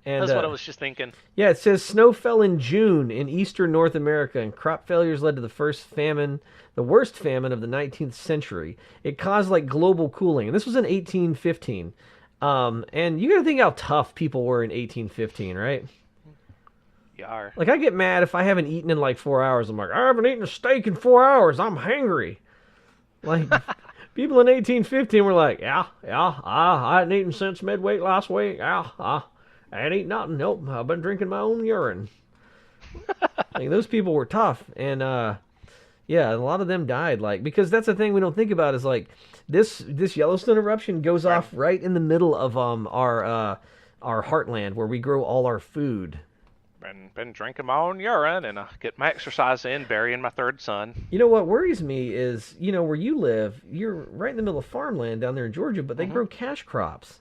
And, that's what I was just thinking. Yeah, it says snow fell in June in eastern North America, and crop failures led to the worst famine of the 19th century. It caused global cooling, and this was in 1815. And you gotta think how tough people were in 1815, right? Yar. Like, I get mad if I haven't eaten in like 4 hours. I'm like, I haven't eaten a steak in 4 hours. I'm hangry. Like, people in 1815 were like, I hadn't eaten since midweek last week. I ain't eaten nothing. Nope, I've been drinking my own urine. Like, those people were tough, and yeah, a lot of them died. Like, because that's the thing we don't think about is like this Yellowstone eruption goes off right in the middle of our heartland where we grow all our food. Been drinking my own urine and get my exercise in, burying my third son. You know what worries me is, where you live, you're right in the middle of farmland down there in Georgia, but they grow cash crops.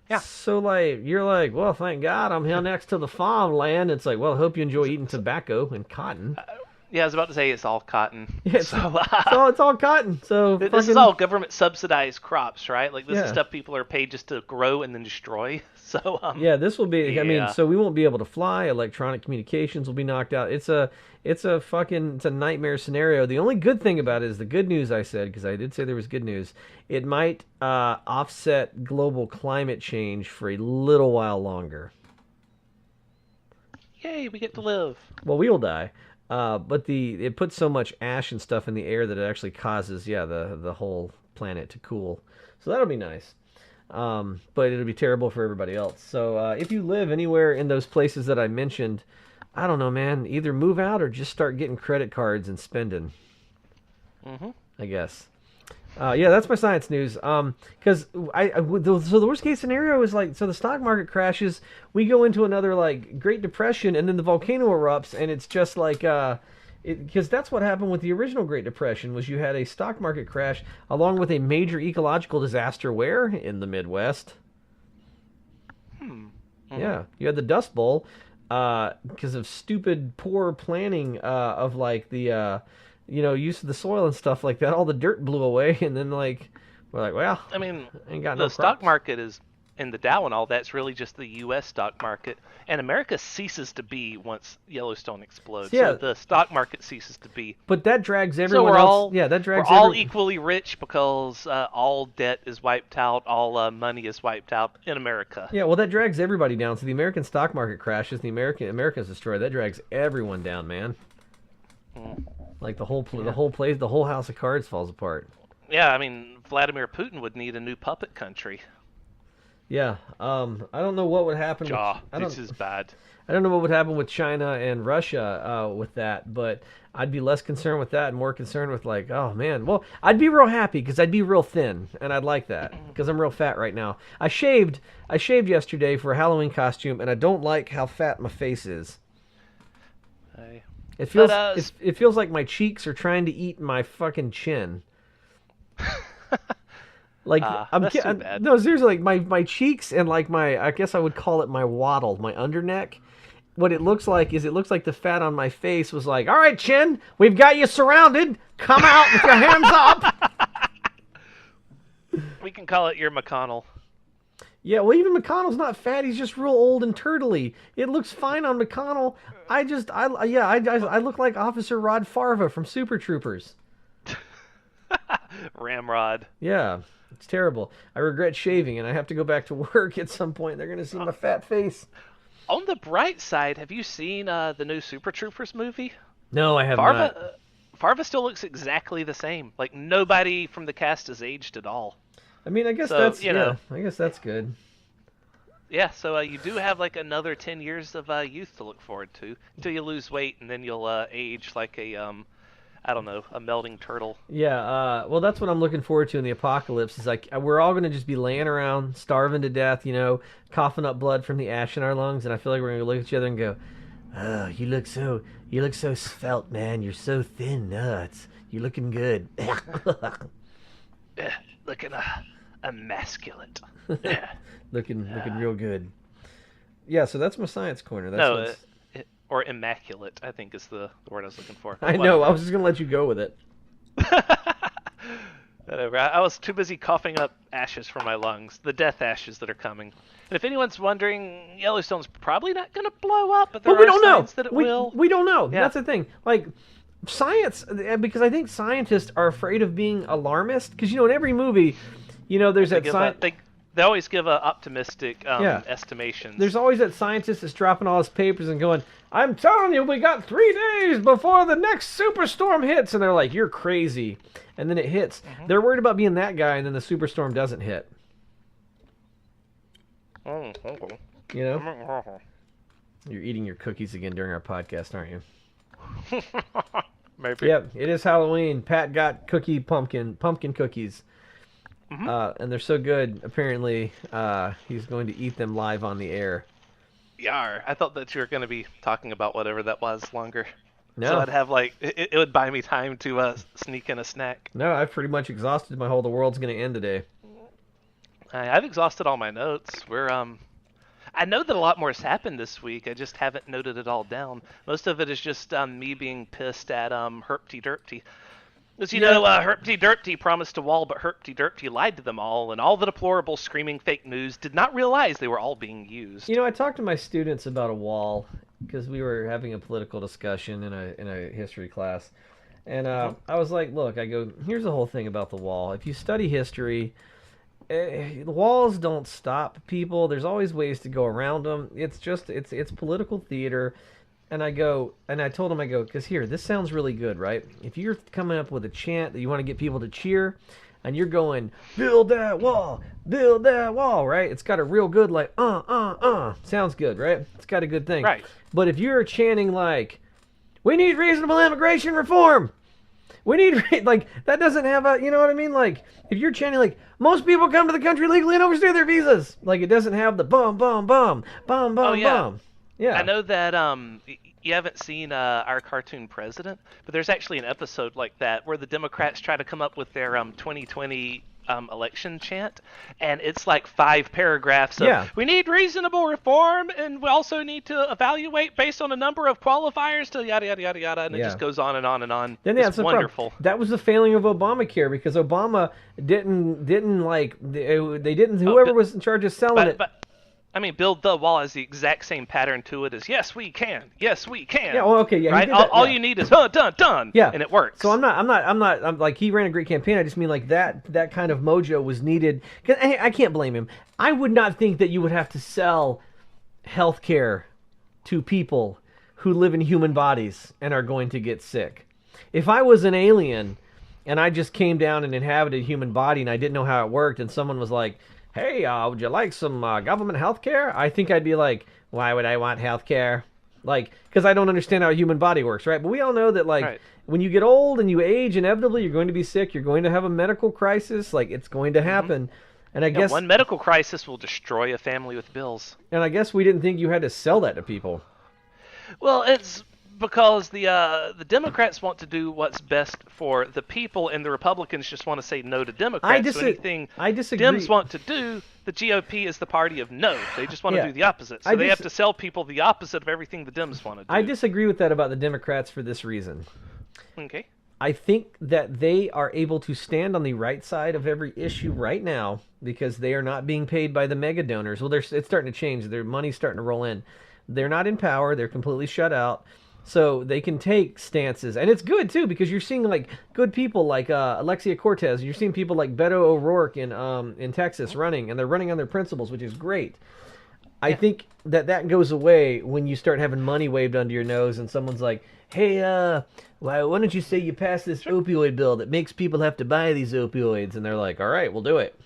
Yeah. So, like, you're like, well, thank God I'm here next to the farmland. It's like, well, I hope you enjoy eating tobacco and cotton. Yeah, I was about to say it's all cotton. Yeah, it's all cotton. So this is all government subsidized crops, right? Like, this is stuff people are paid just to grow and then destroy. So yeah, this will be. I mean, so we won't be able to fly. Electronic communications will be knocked out. It's a nightmare scenario. The only good thing about it is the good news I said, because I did say there was good news. It might offset global climate change for a little while longer. Yay, we get to live. Well, we will die. But it puts so much ash and stuff in the air that it actually causes, the whole planet to cool. So that'll be nice. But it'll be terrible for everybody else. So if you live anywhere in those places that I mentioned, I don't know, man, either move out or just start getting credit cards and spending. I guess. Yeah, that's my science news. Because so the worst case scenario is like, so the stock market crashes, we go into another like Great Depression, and then the volcano erupts, and it's just like because that's what happened with the original Great Depression, was you had a stock market crash along with a major ecological disaster. Where? In the Midwest. Yeah, you had the Dust Bowl because of stupid, poor planning of like the use of the soil and stuff like that. All the dirt blew away, and then like we're like, well, I mean, ain't got the no stock crops. market is, and the Dow and all that's really just the U.S. stock market, and America ceases to be once Yellowstone explodes. Yeah. So the stock market ceases to be. But that drags So everyone we're else. all That drags we're all every- equally rich because all debt is wiped out, all money is wiped out in America. Yeah, well, that drags everybody down. So the American stock market crashes, America's destroyed. That drags everyone down, man. Like the whole place, the whole house of cards falls apart. Yeah, I mean, Vladimir Putin would need a new puppet country. Yeah, I don't know what would happen. This is bad. I don't know what would happen with China and Russia with that, but I'd be less concerned with that and more concerned with like, oh man, well, I'd be real happy because I'd be real thin, and I'd like that because I'm real fat right now. I shaved yesterday for a Halloween costume, and I don't like how fat my face is. It feels like my cheeks are trying to eat my fucking chin. Like that's too bad. No, seriously, like my cheeks and like I guess I would call it my waddle, my underneck. What it looks like is the fat on my face was like, all right, chin, we've got you surrounded. Come out with your hands up. We can call it your McConnell. Yeah, well, even McConnell's not fat. He's just real old and turtly. It looks fine on McConnell. I look like Officer Rod Farva from Super Troopers. Ramrod. Yeah, it's terrible. I regret shaving, and I have to go back to work at some point. They're going to see my fat face. On the bright side, have you seen the new Super Troopers movie? No, I have not. Farva still looks exactly the same. Like, nobody from the cast has aged at all. I mean, I guess I guess that's good. Yeah, so you do have like another 10 years of youth to look forward to until you lose weight, and then you'll age like a I don't know, a melting turtle. Yeah, well, that's what I'm looking forward to in the apocalypse. Is like we're all going to just be laying around, starving to death, coughing up blood from the ash in our lungs, and I feel like we're going to look at each other and go, "Oh, you look so svelte, man. You're so thin. You're looking good." Looking emasculate. looking real good. Yeah, so that's my science corner. Or immaculate, I think is the word I was looking for. I know. I was just going to let you go with it. Whatever. I was too busy coughing up ashes from my lungs, the death ashes that are coming. And if anyone's wondering, Yellowstone's probably not going to blow up, but there are signs that it will. We don't know. Yeah. That's the thing. Like, science, because I think scientists are afraid of being alarmist. Because, in every movie, there's that sign. They always give optimistic Yeah. estimations. There's always that scientist that's dropping all his papers and going, I'm telling you, we got 3 days before the next superstorm hits. And they're like, you're crazy. And then it hits. They're worried about being that guy, and then the superstorm doesn't hit. You know? You're eating your cookies again during our podcast, aren't you? Maybe. Yep, it is Halloween. Pat got pumpkin cookies. And they're so good, apparently, he's going to eat them live on the air. Yar. I thought that you were going to be talking about whatever that was longer. No. So I'd have, like, it would buy me time to sneak in a snack. No, I've pretty much exhausted my whole, the world's going to end today. I've exhausted all my notes. I know that a lot more has happened this week. I just haven't noted it all down. Most of it is just me being pissed at Herpty Derpty. As you know, Herpty Derpty promised a wall, but Herpty Derpty lied to them all, and all the deplorable screaming fake news did not realize they were all being used. You know, I talked to my students about a wall because we were having a political discussion in a history class. And I was like, look, I go, here's the whole thing about the wall. If you study history, the walls don't stop people. There's always ways to go around them. It's just, it's political theater. And I told him, because here, this sounds really good, right? If you're coming up with a chant that you want to get people to cheer, and you're going, build that wall, right? It's got a real good, like, sounds good, right? It's got a good thing. Right. But if you're chanting, like, we need reasonable immigration reform, we need, like, that doesn't have a, you know what I mean? Like, if you're chanting, like, most people come to the country legally and overstay their visas, like, it doesn't have the bum, bum. Yeah. I know that you haven't seen Our Cartoon President, but there's actually an episode like that where the Democrats try to come up with their 2020 election chant, and it's like 5 paragraphs of we need reasonable reform, and we also need to evaluate based on a number of qualifiers to yada yada yada yada, and it just goes on and on and on. Then it's wonderful. That was the failing of Obamacare, because Obama didn't like they didn't whoever was in charge of selling it. But I mean, build the wall has the exact same pattern to it as yes, we can. Yeah, well, okay, yeah. Right? All you need is done. Yeah. And it works. So I'm like, he ran a great campaign. I just mean like that kind of mojo was needed. Cause I can't blame him. I would not think that you would have to sell health care to people who live in human bodies and are going to get sick. If I was an alien and I just came down and inhabited a human body and I didn't know how it worked, and someone was like, hey, would you like some government health care? I think I'd be like, why would I want health care? Like, because I don't understand how a human body works, right? But we all know that, like, when you get old and you age, inevitably you're going to be sick. You're going to have a medical crisis. Like, it's going to happen. And I guess one medical crisis will destroy a family with bills. And I guess we didn't think you had to sell that to people. Well, it's because the Democrats want to do what's best for the people, and the Republicans just want to say no to Democrats. So anything I disagree. Dems want to do, the GOP is the party of no. They just want to do the opposite. So they have to sell people the opposite of everything the Dems want to do. I disagree with that about the Democrats for this reason. Okay. I think that they are able to stand on the right side of every issue right now because they are not being paid by the mega donors. Well, it's starting to change. Their money's starting to roll in. They're not in power. They're completely shut out. So they can take stances, and it's good too because you're seeing like good people like Alexia Cortez. You're seeing people like Beto O'Rourke in Texas running, and they're running on their principles, which is great. I think that goes away when you start having money waved under your nose, and someone's like, "Hey, why don't you say you pass this opioid bill that makes people have to buy these opioids?" And they're like, "All right, we'll do it."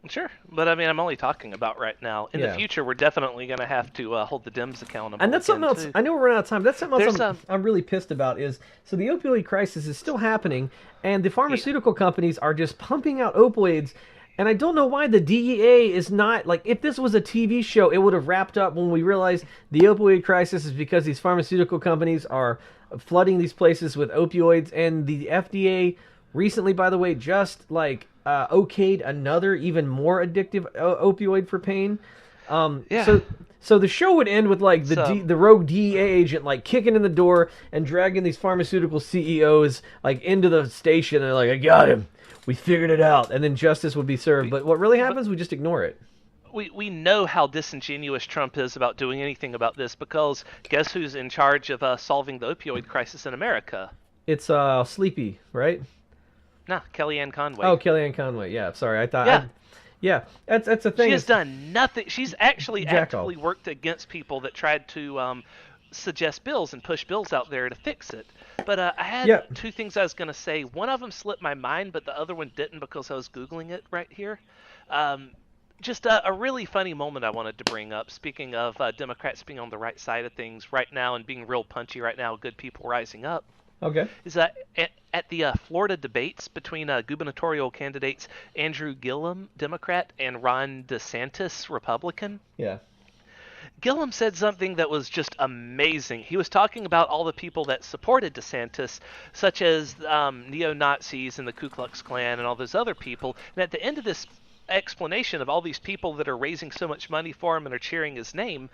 Sure, but I mean, I'm only talking about right now. In the future, we're definitely going to have to hold the Dems accountable. And that's something else. Too. I know we're running out of time. That's something else I'm really pissed about. Is so the opioid crisis is still happening, and the pharmaceutical companies are just pumping out opioids. And I don't know why the DEA is not, like, if this was a TV show, it would have wrapped up when we realized the opioid crisis is because these pharmaceutical companies are flooding these places with opioids. And the FDA recently, by the way, just, like, okayed another even more addictive opioid for pain. So the show would end with like the rogue DEA agent like kicking in the door and dragging these pharmaceutical CEOs like into the station, and they're like, "I got him. We figured it out," and then justice would be served. But what really happens, we just ignore it. We know how disingenuous Trump is about doing anything about this because guess who's in charge of solving the opioid crisis in America? It's Sleepy, right? No, Kellyanne Conway. Oh, Kellyanne Conway. Yeah, sorry. I thought. Yeah. Yeah, that's the thing. She has done nothing. She's actually Jack off. actively worked against people that tried to suggest bills and push bills out there to fix it. But I had Yeah. two things I was going to say. One of them slipped my mind, but the other one didn't because I was Googling it right here. Just a really funny moment I wanted to bring up. Speaking of Democrats being on the right side of things right now and being real punchy right now, good people rising up. Okay. Is that at the Florida debates between gubernatorial candidates Andrew Gillum, Democrat, and Ron DeSantis, Republican? Yeah. Gillum said something that was just amazing. He was talking about all the people that supported DeSantis, such as neo-Nazis and the Ku Klux Klan and all those other people. And at the end of this explanation of all these people that are raising so much money for him and are cheering his name,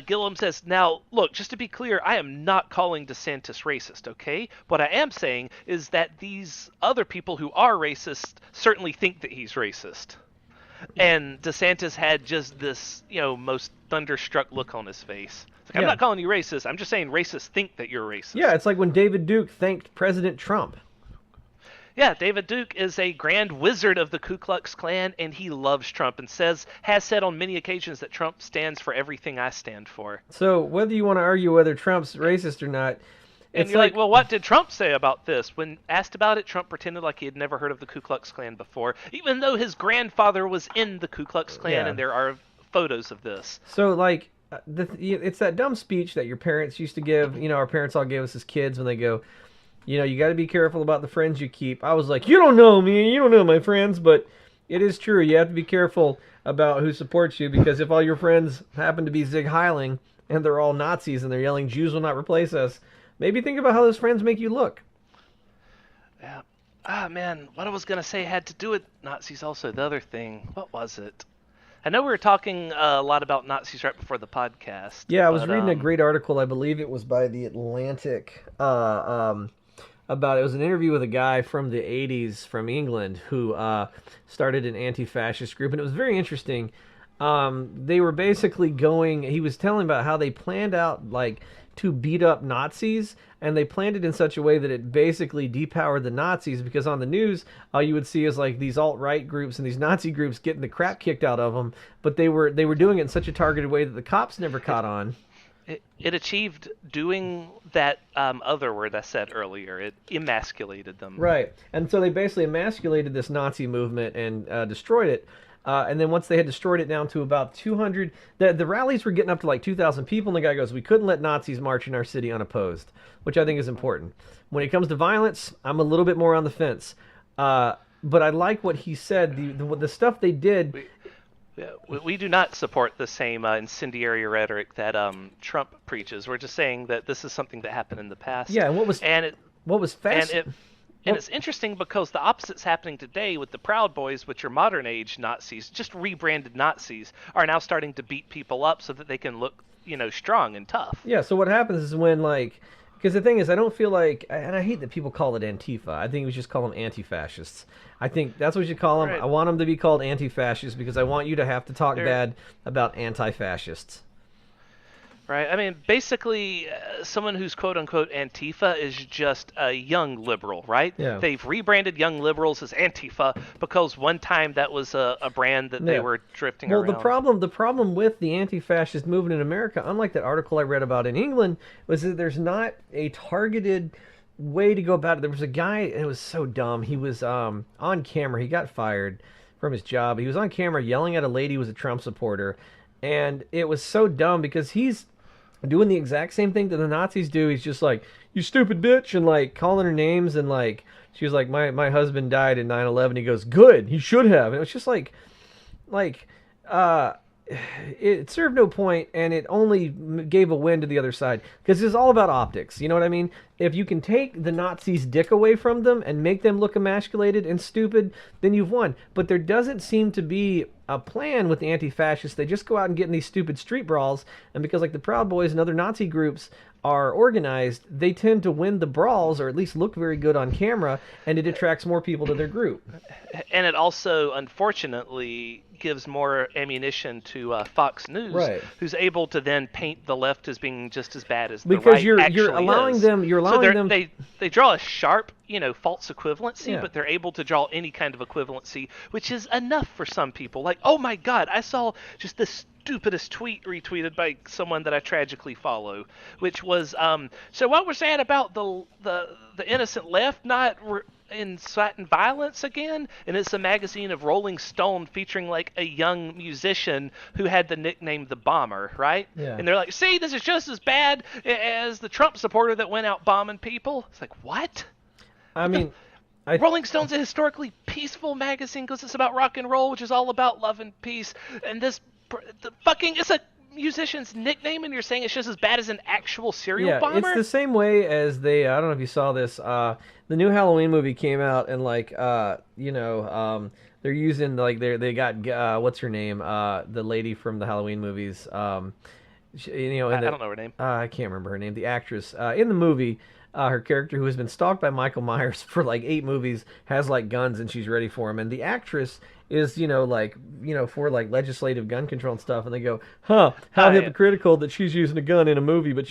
Gillum says, now, look, just to be clear, I am not calling DeSantis racist, okay? What I am saying is that these other people who are racist certainly think that he's racist. And DeSantis had just this, most thunderstruck look on his face. It's like, I'm not calling you racist. I'm just saying racists think that you're racist. Yeah, it's like when David Duke thanked President Trump. Yeah, David Duke is a grand wizard of the Ku Klux Klan, and he loves Trump and has said on many occasions that Trump stands for everything I stand for. So whether you want to argue whether Trump's racist or not, and you're like, well, what did Trump say about this? When asked about it, Trump pretended like he had never heard of the Ku Klux Klan before, even though his grandfather was in the Ku Klux Klan, and there are photos of this. So, like, it's that dumb speech that your parents used to give. Our parents all gave us as kids when they go, you got to be careful about the friends you keep. I was like, you don't know me, you don't know my friends, but it is true. You have to be careful about who supports you, because if all your friends happen to be Zig Heiling and they're all Nazis and they're yelling, Jews will not replace us, maybe think about how those friends make you look. Yeah. Ah, man, what I was going to say had to do with Nazis also. The other thing, what was it? I know we were talking a lot about Nazis right before the podcast. Yeah, I was reading a great article, I believe it was by The Atlantic, about, it was an interview with a guy from the 80s from England who started an anti-fascist group, and it was very interesting. They were basically he was telling about how they planned out, like, to beat up Nazis, and they planned it in such a way that it basically depowered the Nazis, because on the news, all you would see is, like, these alt-right groups and these Nazi groups getting the crap kicked out of them, but they were doing it in such a targeted way that the cops never caught on. It achieved doing that other word I said earlier. It emasculated them. Right. And so they basically emasculated this Nazi movement and destroyed it. And then once they had destroyed it down to about 200, the rallies were getting up to like 2,000 people, and the guy goes, we couldn't let Nazis march in our city unopposed, which I think is important. When it comes to violence, I'm a little bit more on the fence. But I like what he said. The stuff they did... We do not support the same incendiary rhetoric that Trump preaches. We're just saying that this is something that happened in the past. Yeah, and what was fascinating... And it's interesting because the opposite's happening today with the Proud Boys, which are modern age Nazis, just rebranded Nazis, are now starting to beat people up so that they can look, strong and tough. Yeah, so what happens is when, like, because the thing is, I don't feel like, and I hate that people call it Antifa. I think we should just call them anti-fascists. I think that's what we should call them. Right. I want them to be called anti-fascists because I want you to have to talk bad about anti-fascists. Right. I mean, basically, someone who's quote-unquote Antifa is just a young liberal, right? Yeah. They've rebranded young liberals as Antifa because one time that was a brand that they were drifting around. Well, the problem with the anti-fascist movement in America, unlike that article I read about in England, was that there's not a targeted way to go about it. There was a guy, and it was so dumb. He was on camera. He got fired from his job. He was on camera yelling at a lady who was a Trump supporter, and it was so dumb because he's doing the exact same thing that the Nazis do. He's just like, you stupid bitch, and like calling her names, and like she was like, my husband died in 9/11. He goes, good, he should have. And it was just like it served no point, and it only gave a win to the other side, because it's all about optics. You know what I mean? If you can take the Nazis' dick away from them and make them look emasculated and stupid, then you've won. But there doesn't seem to be a plan with the anti-fascists. They just go out and get in these stupid street brawls, and because like the Proud Boys and other Nazi groups are organized, they tend to win the brawls, or at least look very good on camera, and it attracts more people to their group. And it also, unfortunately, gives more ammunition to Fox News, right, who's able to then paint the left as being just as bad as the because right you're allowing is. them. You're allowing them. They draw a sharp false equivalency, Yeah. but they're able to draw any kind of equivalency, which is enough for some people. Like, oh my God, I saw just the stupidest tweet retweeted by someone that I tragically follow, which was, so what was that about the innocent left not inciting violence again? And it's a magazine of Rolling Stone featuring like a young musician who had the nickname the Bomber, right? Yeah. And they're like, see, this is just as bad as the Trump supporter that went out bombing people. It's like, what? I mean, Rolling Stone's a historically peaceful magazine because it's about rock and roll, which is all about love and peace. And it's a musician's nickname, and you're saying it's just as bad as an actual serial bomber? It's the same way as I don't know if you saw this, the new Halloween movie came out, and like, they're using, like, they got, what's her name? The lady from the Halloween movies, I don't know her name. I can't remember her name. The actress, in the movie, her character, who has been stalked by Michael Myers for like 8 movies, has like guns and she's ready for him. And the actress is, for like legislative gun control and stuff. And they go, how hypocritical that she's using a gun in a movie, but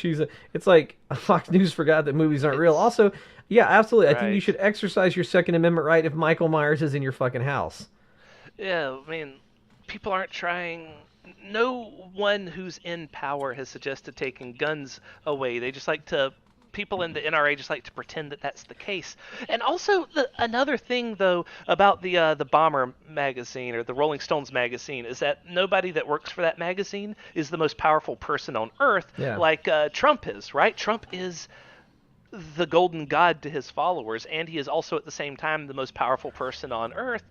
it's like Fox News forgot that movies aren't real. Also, yeah, absolutely. I think you should exercise your Second Amendment right if Michael Myers is in your fucking house. Yeah, I mean, people aren't trying. No one who's in power has suggested taking guns away. They just like to. People in the NRA just like to pretend that that's the case. And also, another thing, though, about the Bomber magazine or the Rolling Stones magazine is that nobody that works for that magazine is the most powerful person on Earth, like Trump is, right? Trump is the golden god to his followers, and he is also at the same time the most powerful person on Earth.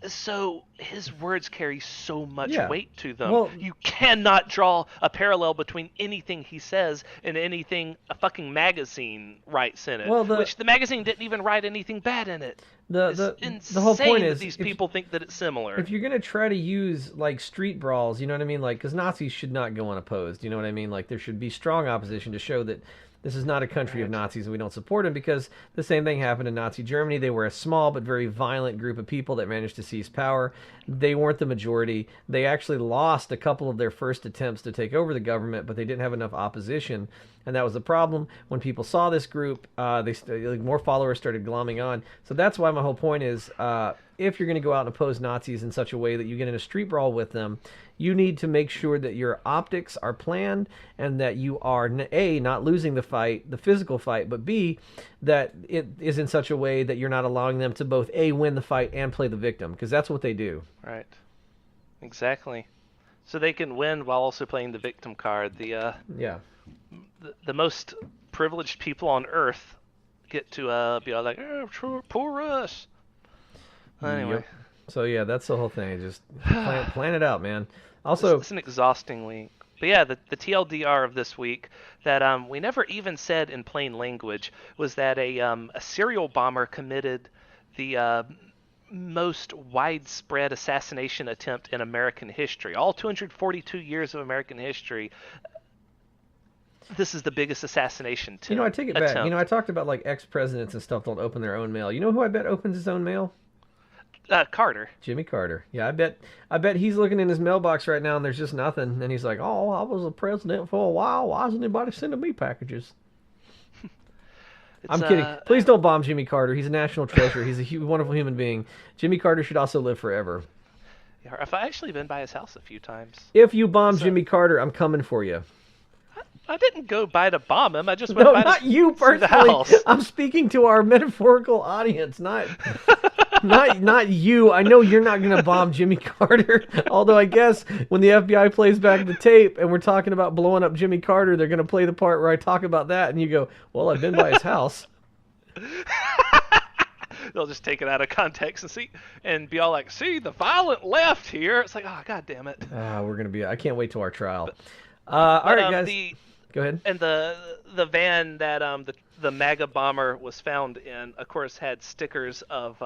So his words carry so much weight to them. Well, you cannot draw a parallel between anything he says and anything a fucking magazine writes in it. Which the magazine didn't even write anything bad in it. The whole point is that these people think that it's similar. If you're gonna try to use like street brawls, you know what I mean, like, because Nazis should not go unopposed. You know what I mean? Like, there should be strong opposition to show that this is not a country of Nazis and we don't support them, because the same thing happened in Nazi Germany. They were a small but very violent group of people that managed to seize power. They weren't the majority. They actually lost a couple of their first attempts to take over the government, but they didn't have enough opposition. And that was the problem. When people saw this group, more followers started glomming on. So that's why my whole point is, if you're going to go out and oppose Nazis in such a way that you get in a street brawl with them, you need to make sure that your optics are planned and that you are, A, not losing the fight, the physical fight, but B, that it is in such a way that you're not allowing them to both, A, win the fight and play the victim, because that's what they do. Right. Exactly. So they can win while also playing the victim card. The most privileged people on Earth get to be all like, poor us. Anyway. Yep. So yeah, that's the whole thing. Just plan it out, man. Also, it's an exhausting week. But yeah, the TLDR of this week that we never even said in plain language was that a serial bomber committed the most widespread assassination attempt in American history. All 242 years of American history. This is the biggest assassination attempt. I take it back. I talked about like ex-presidents and stuff don't open their own mail. You know who I bet opens his own mail? Carter. Jimmy Carter. Yeah, I bet he's looking in his mailbox right now and there's just nothing. And he's like, oh, I was a president for a while. Why isn't anybody sending me packages? I'm kidding. Please don't bomb Jimmy Carter. He's a national treasure. He's a wonderful human being. Jimmy Carter should also live forever. Yeah, I've actually been by his house a few times. If you bomb Jimmy Carter, I'm coming for you. I didn't go by to bomb him. I just went by not you personally. I'm speaking to our metaphorical audience, not you. I know you're not going to bomb Jimmy Carter. Although I guess when the FBI plays back the tape and we're talking about blowing up Jimmy Carter, they're going to play the part where I talk about that and you go, well, I've been by his house. They'll just take it out of context and be all like, see, the violent left here. It's like, oh, God damn it. I can't wait till our trial. All right, guys. Go ahead. And the van that the MAGABomber was found in, of course, had stickers of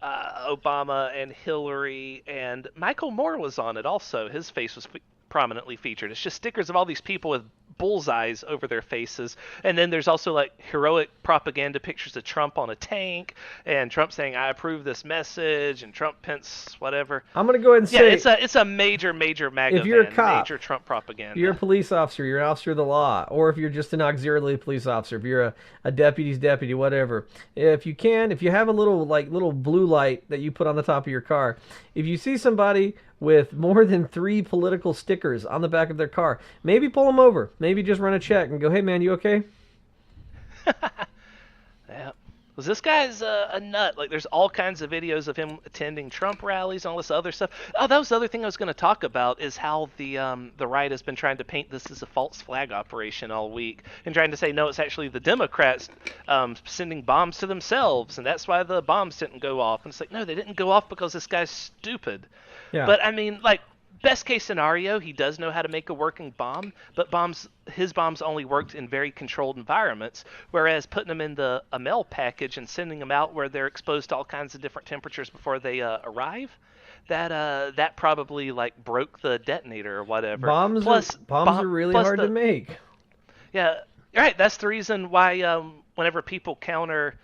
Obama and Hillary, and Michael Moore was on it also. His face was prominently featured. It's just stickers of all these people with bullseyes over their faces. And then there's also like heroic propaganda pictures of Trump on a tank, and Trump saying, "I approve this message," and Trump, Pence, whatever. I'm gonna go ahead and say, it's a major MAGA if you're a van, cop, major Trump propaganda. if you're a police officer, you're an officer of the law, or if you're just an auxiliary police officer, if you're a deputy's deputy, whatever. If you have a little blue light that you put on the top of your car, if you see somebody with more than 3 political stickers on the back of their car, maybe pull them over. Maybe just run a check and go, "Hey man, you okay?" Yeah. Because this guy's a nut. Like, there's all kinds of videos of him attending Trump rallies and all this other stuff. Oh, that was the other thing I was going to talk about, is how the right has been trying to paint this as a false flag operation all week, and trying to say, no, it's actually the Democrats sending bombs to themselves, and that's why the bombs didn't go off. And it's like, no, they didn't go off because this guy's stupid. Yeah. But, I mean, like, best case scenario, he does know how to make a working bomb, but his bombs only worked in very controlled environments, whereas putting them in a mail package and sending them out where they're exposed to all kinds of different temperatures before they arrive, that probably like broke the detonator or whatever. Bombs are really hard to make. Yeah, right. That's the reason why whenever people counter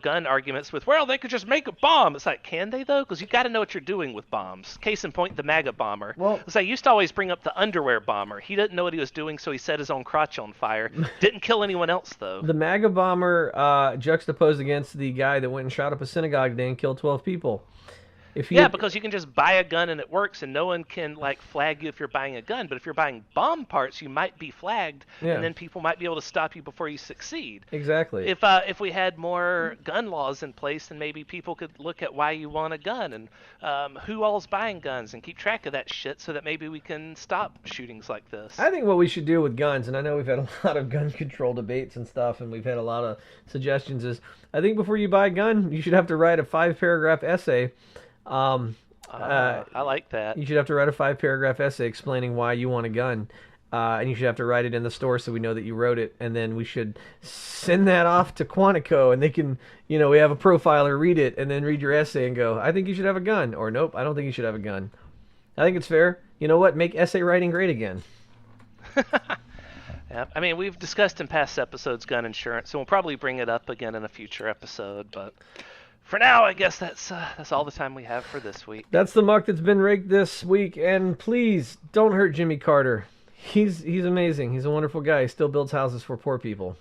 gun arguments with, well, they could just make a bomb. It's like, can they though? Because you got to know what you're doing with bombs. Case in point, the MAGABomber. Well, because I used to always bring up the underwear bomber. He didn't know what he was doing, so he set his own crotch on fire. Didn't kill anyone else though. The MAGABomber juxtaposed against the guy that went and shot up a synagogue today and killed 12 people. Because you can just buy a gun and it works, and no one can like flag you if you're buying a gun. But if you're buying bomb parts, you might be flagged, and then people might be able to stop you before you succeed. Exactly. If we had more gun laws in place, then maybe people could look at why you want a gun and who all's buying guns and keep track of that shit, so that maybe we can stop shootings like this. I think what we should do with guns, and I know we've had a lot of gun control debates and stuff, and we've had a lot of suggestions, is I think before you buy a gun, you should have to write a 5-paragraph essay. I like that. You should have to write a 5-paragraph essay explaining why you want a gun, and you should have to write it in the store so we know that you wrote it, and then we should send that off to Quantico, and they can, we have a profiler read it, and then read your essay and go, I think you should have a gun, or nope, I don't think you should have a gun. I think it's fair. You know what? Make essay writing great again. Yeah, I mean, we've discussed in past episodes gun insurance, and we'll probably bring it up again in a future episode, but for now, I guess that's all the time we have for this week. That's the muck that's been raked this week, and please don't hurt Jimmy Carter. He's amazing. He's a wonderful guy. He still builds houses for poor people.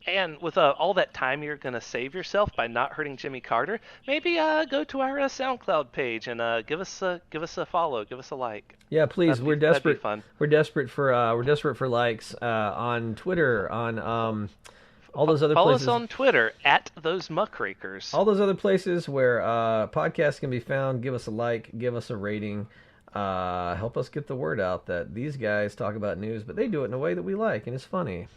And with all that time you're gonna save yourself by not hurting Jimmy Carter, maybe go to our SoundCloud page and give us a follow, give us a like. Yeah, please. We're desperate. That'd be fun. We're desperate for likes on Twitter, on all those other Follow places. us on Twitter at those Muckrakers. All those other places where podcasts can be found. Give us a like, give us a rating. Help us get the word out that these guys talk about news, but they do it in a way that we like, and it's funny.